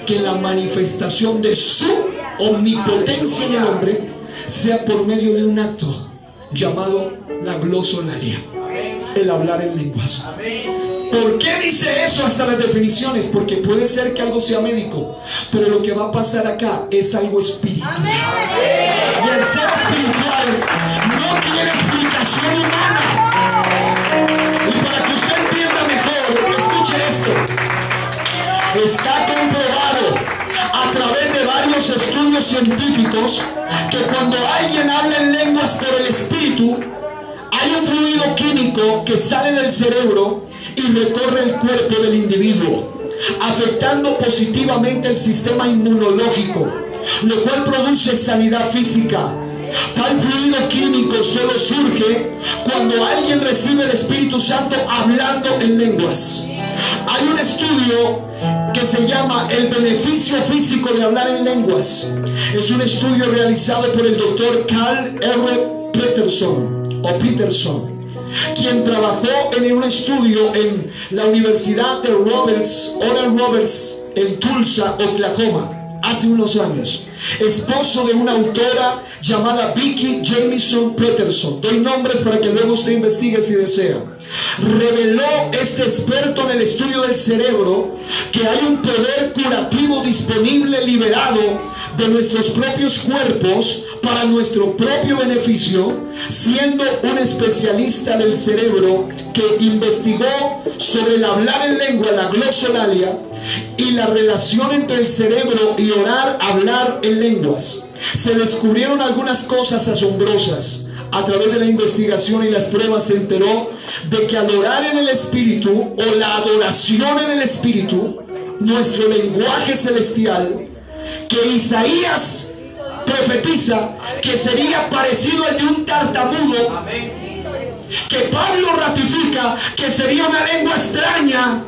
que la manifestación de su omnipotencia en el hombre sea por medio de un acto llamado la glosolalia, el hablar en lenguas. ¿Por qué dice eso hasta las definiciones? Porque puede ser que algo sea médico, pero lo que va a pasar acá es algo espiritual. Y el ser espiritual no tiene explicación humana. Y para que usted entienda mejor, escuche esto. Está comprobado a través de varios estudios científicos que cuando alguien habla en lenguas por el espíritu, hay un fluido químico que sale del cerebro y recorre el cuerpo del individuo, afectando positivamente el sistema inmunológico, lo cual produce sanidad física. Tal fluido químico solo surge cuando alguien recibe el Espíritu Santo hablando en lenguas. Hay un estudio que se llama el beneficio físico de hablar en lenguas. Es un estudio realizado por el doctor Carl R. Peterson, quien trabajó en un estudio en la Universidad de Oral Roberts en Tulsa, Oklahoma, hace unos años. Esposo de una autora llamada Vicki Jamison Peterson. Doy nombres para que luego usted investigue si desea. Reveló este experto en el estudio del cerebro que hay un poder curativo disponible, liberado de nuestros propios cuerpos para nuestro propio beneficio, siendo un especialista del cerebro que investigó sobre el hablar en lengua, la glosolalia, y la relación entre el cerebro y orar, hablar en lenguas. Se descubrieron algunas cosas asombrosas. A través de la investigación y las pruebas se enteró de que al orar en el Espíritu, o la adoración en el Espíritu, nuestro lenguaje celestial, que Isaías profetiza que sería parecido al de un tartamudo, que Pablo ratifica que sería una lengua extraña,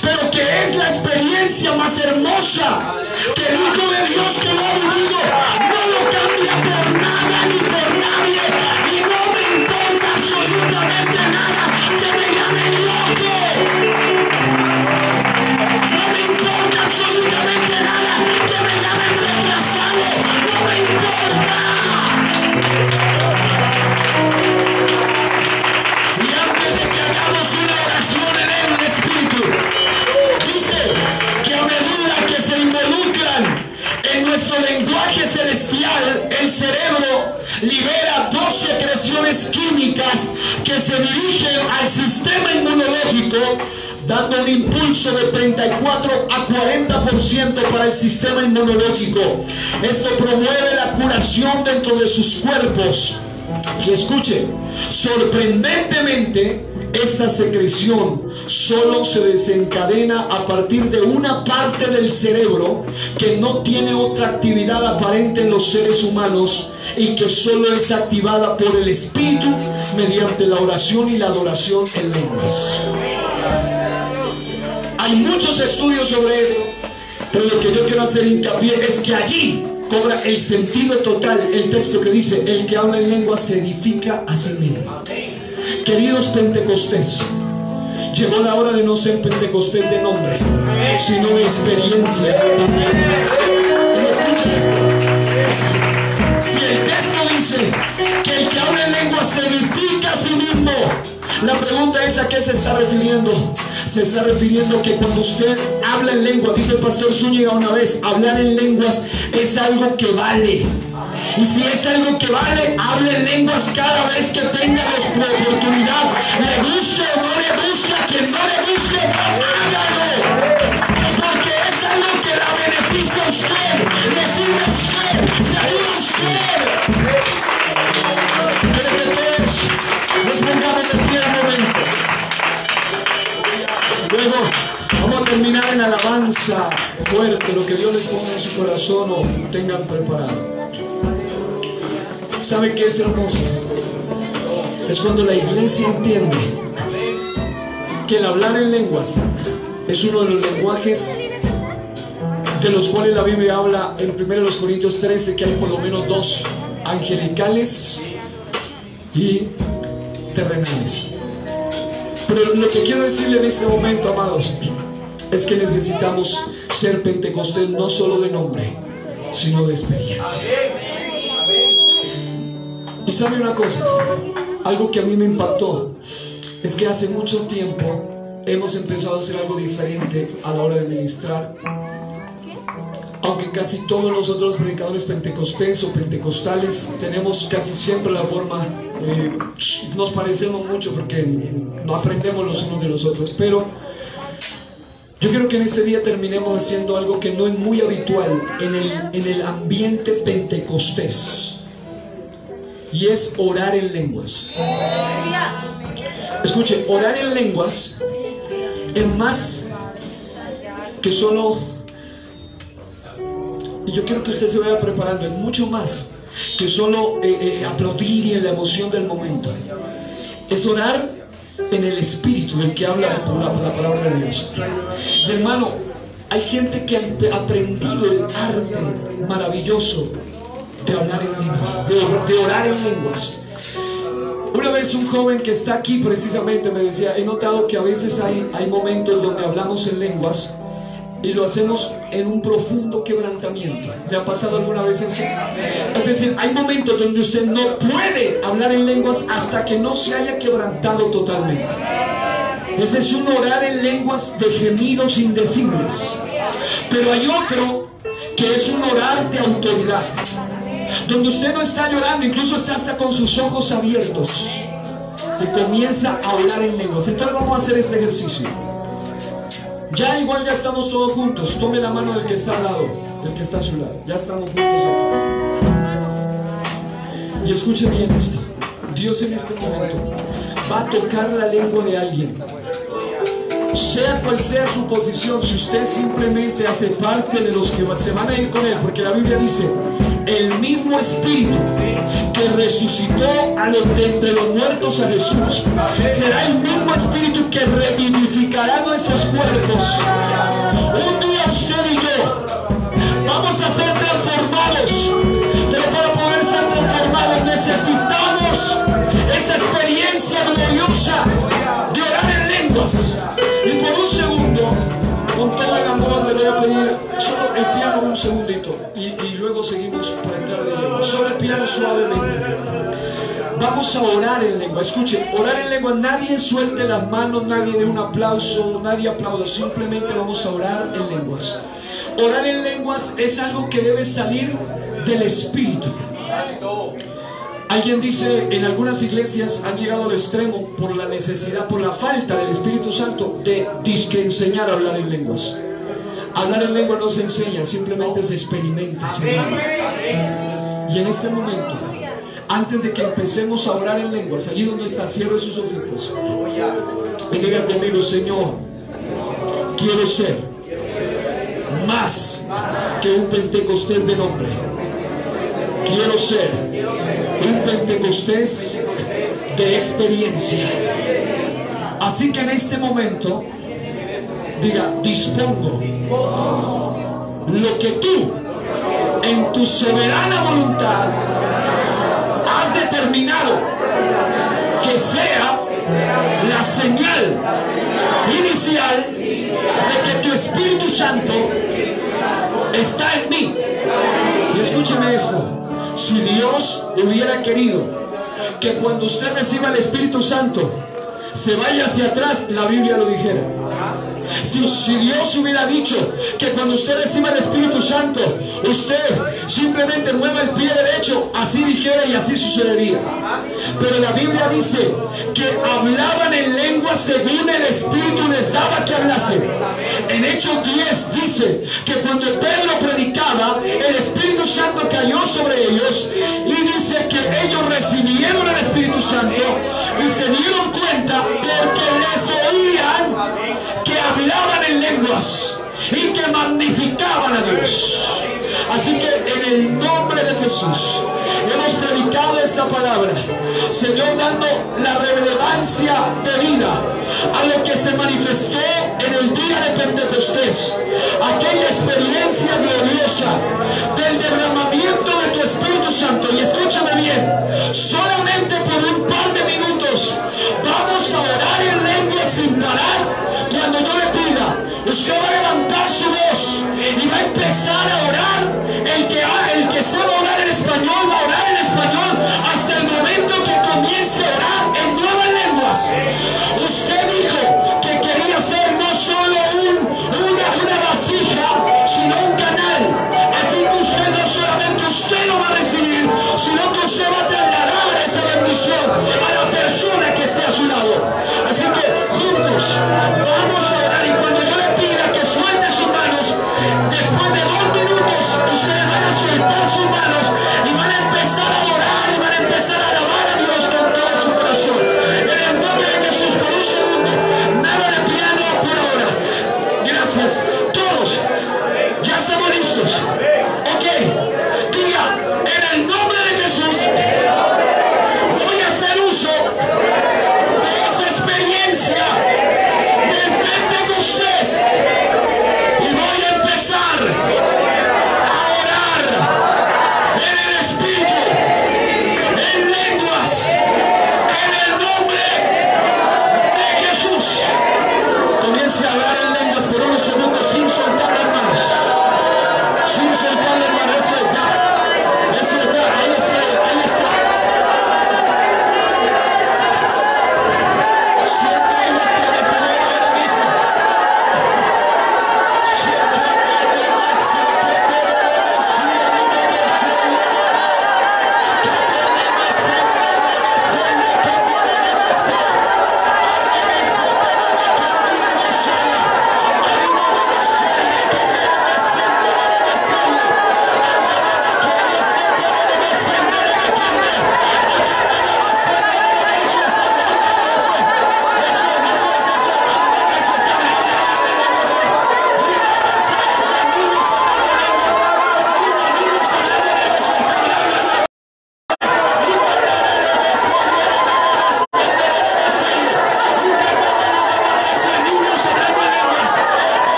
pero que es la experiencia más hermosa que el Hijo de Dios que lo ha vivido no lo cambia por nada ni por nadie, y no me importa absolutamente nada que me llamen loco, no me importa absolutamente nada que me llamen retrasado, no me importa. Y antes de que hagamos una oración en el Espíritu, dice que a medida que se involucran en nuestro lenguaje celestial, el cerebro libera 2 secreciones químicas que se dirigen al sistema inmunológico, dando un impulso de 34 a 40% para el sistema inmunológico. Esto promueve la curación dentro de sus cuerpos. Y escuche, sorprendentemente, esta secreción solo se desencadena a partir de una parte del cerebro que no tiene otra actividad aparente en los seres humanos y que solo es activada por el Espíritu mediante la oración y la adoración en lenguas. Hay muchos estudios sobre esto, pero lo que yo quiero hacer hincapié es que allí cobra el sentido total el texto que dice: el que habla en lenguas se edifica a sí mismo. Queridos Pentecostés, llegó la hora de no ser Pentecostés de nombre, sino de experiencia. Pero escuchen esto: si el texto dice que el que habla en lenguas se edifica a sí mismo, La pregunta es: ¿a qué se está refiriendo? Se está refiriendo que cuando usted habla en lengua, dice el pastor Zúñiga una vez, hablar en lenguas es algo que vale. Y si es algo que vale, hable en lenguas cada vez que tenga la oportunidad. Le guste o no le guste, a quien no le guste, hágalo. Porque es algo que la beneficia a usted, le sirve a usted, le ayuda a usted. Quiero que todos nos pongamos de pie un momento. Luego vamos a terminar en alabanza fuerte, lo que Dios les ponga en su corazón o tengan preparado. ¿Sabe qué es hermoso? Es cuando la iglesia entiende que el hablar en lenguas es uno de los lenguajes de los cuales la Biblia habla en 1 Corintios 13, que hay por lo menos 2, angelicales y terrenales. Pero lo que quiero decirle en este momento, amados, es que necesitamos ser Pentecostés no solo de nombre, sino de experiencia. Y sabe una cosa, algo que a mí me impactó es que hace mucho tiempo hemos empezado a hacer algo diferente a la hora de ministrar. Aunque casi todos nosotros predicadores pentecostés o pentecostales tenemos casi siempre la forma, nos parecemos mucho porque no aprendemos los unos de los otros, pero yo quiero que en este día terminemos haciendo algo que no es muy habitual en el ambiente pentecostés. Y es orar en lenguas. Escuche, orar en lenguas es más que solo, y yo quiero que usted se vaya preparando, es mucho más que solo aplaudir y en la emoción del momento. Es orar en el espíritu del que habla la palabra de Dios. Y hermano, hay gente que ha aprendido el arte maravilloso de hablar en lenguas, de orar en lenguas. Una vez un joven que está aquí precisamente me decía: he notado que a veces hay momentos donde hablamos en lenguas y lo hacemos en un profundo quebrantamiento. ¿Le ha pasado alguna vez eso? Es decir, hay momentos donde usted no puede hablar en lenguas hasta que no se haya quebrantado totalmente. Ese es un orar en lenguas de gemidos indecibles. Pero hay otro que es un orar de autoridad, donde usted no está llorando, incluso está hasta con sus ojos abiertos y comienza a hablar en lenguas. Entonces vamos a hacer este ejercicio. Ya igual ya estamos todos juntos. Tome la mano del que está al lado, del que está a su lado. Ya estamos juntos aquí. Y escuche bien esto. Dios en este momento va a tocar la lengua de alguien. Sea cual sea su posición, si usted simplemente hace parte de los que se van a ir con él, porque la Biblia dice: el mismo Espíritu que resucitó de entre los muertos a Jesús será el mismo Espíritu que revivificará nuestros cuerpos. Un día usted y yo vamos a ser transformados, pero para poder ser transformados necesitamos esa experiencia gloriosa de orar en lenguas. Y por un segundo, con todo el amor, le voy a pedir solo el piano un segundito y luego seguimos para entrar de lleno. Solo el piano suavemente. Vamos a orar en lengua. Escuche, orar en lengua, nadie suelte las manos, nadie dé un aplauso, nadie aplauda, simplemente vamos a orar en lenguas. Orar en lenguas es algo que debe salir del Espíritu. Alguien dice, en algunas iglesias han llegado al extremo por la necesidad, por la falta del Espíritu Santo de disque enseñar a hablar en lenguas. Hablar en lengua no se enseña, simplemente se experimenta. Y en este momento, antes de que empecemos a orar en lenguas, allí donde está, cierre sus ojitos y diga conmigo: Señor, quiero ser más que un Pentecostés de nombre. Quiero ser un Pentecostés de experiencia. Así que en este momento diga: dispongo lo que tú en tu soberana voluntad has determinado que sea la señal inicial de que tu Espíritu Santo está en mí. Y escúcheme esto: si Dios hubiera querido que cuando usted reciba el Espíritu Santo se vaya hacia atrás, la Biblia lo dijera. Si Dios hubiera dicho que cuando usted reciba el Espíritu Santo, usted simplemente mueva el pie derecho, así dijera y así sucedería. Pero la Biblia dice que hablaban en lengua según el Espíritu les daba que hablasen. En Hechos 10 dice que cuando Pedro predicaba, el Espíritu Santo cayó sobre ellos, y dice que ellos recibieron el Espíritu Santo y se dieron cuenta porque les oían que hablaban en lenguas y que magnificaban a Dios. Así que en el nombre de Jesús hemos predicado esta palabra, Señor, dando la relevancia debida a lo que se manifestó en el día de Pentecostés, aquella experiencia gloriosa del derramamiento de tu Espíritu Santo. Y escúchame bien, solamente por un par de minutos vamos a orar en lengua sin parar. Cuando yo le pida, usted va a levantar su voz y va a empezar a orar. El que sabe orar en español va a orar en español hasta el momento que comience a orar en nuevas lenguas. Usted dijo que quería ser no solo una vasija, sino un canal. Así que usted no solamente usted lo va a recibir, sino que usted va a trasladar esa bendición a la persona que esté a su lado. Así que juntos vamos a orar, y cuando yo le pida que suelte sus manos, después de 2 minutos ustedes van a soltar sus manos y van a empezar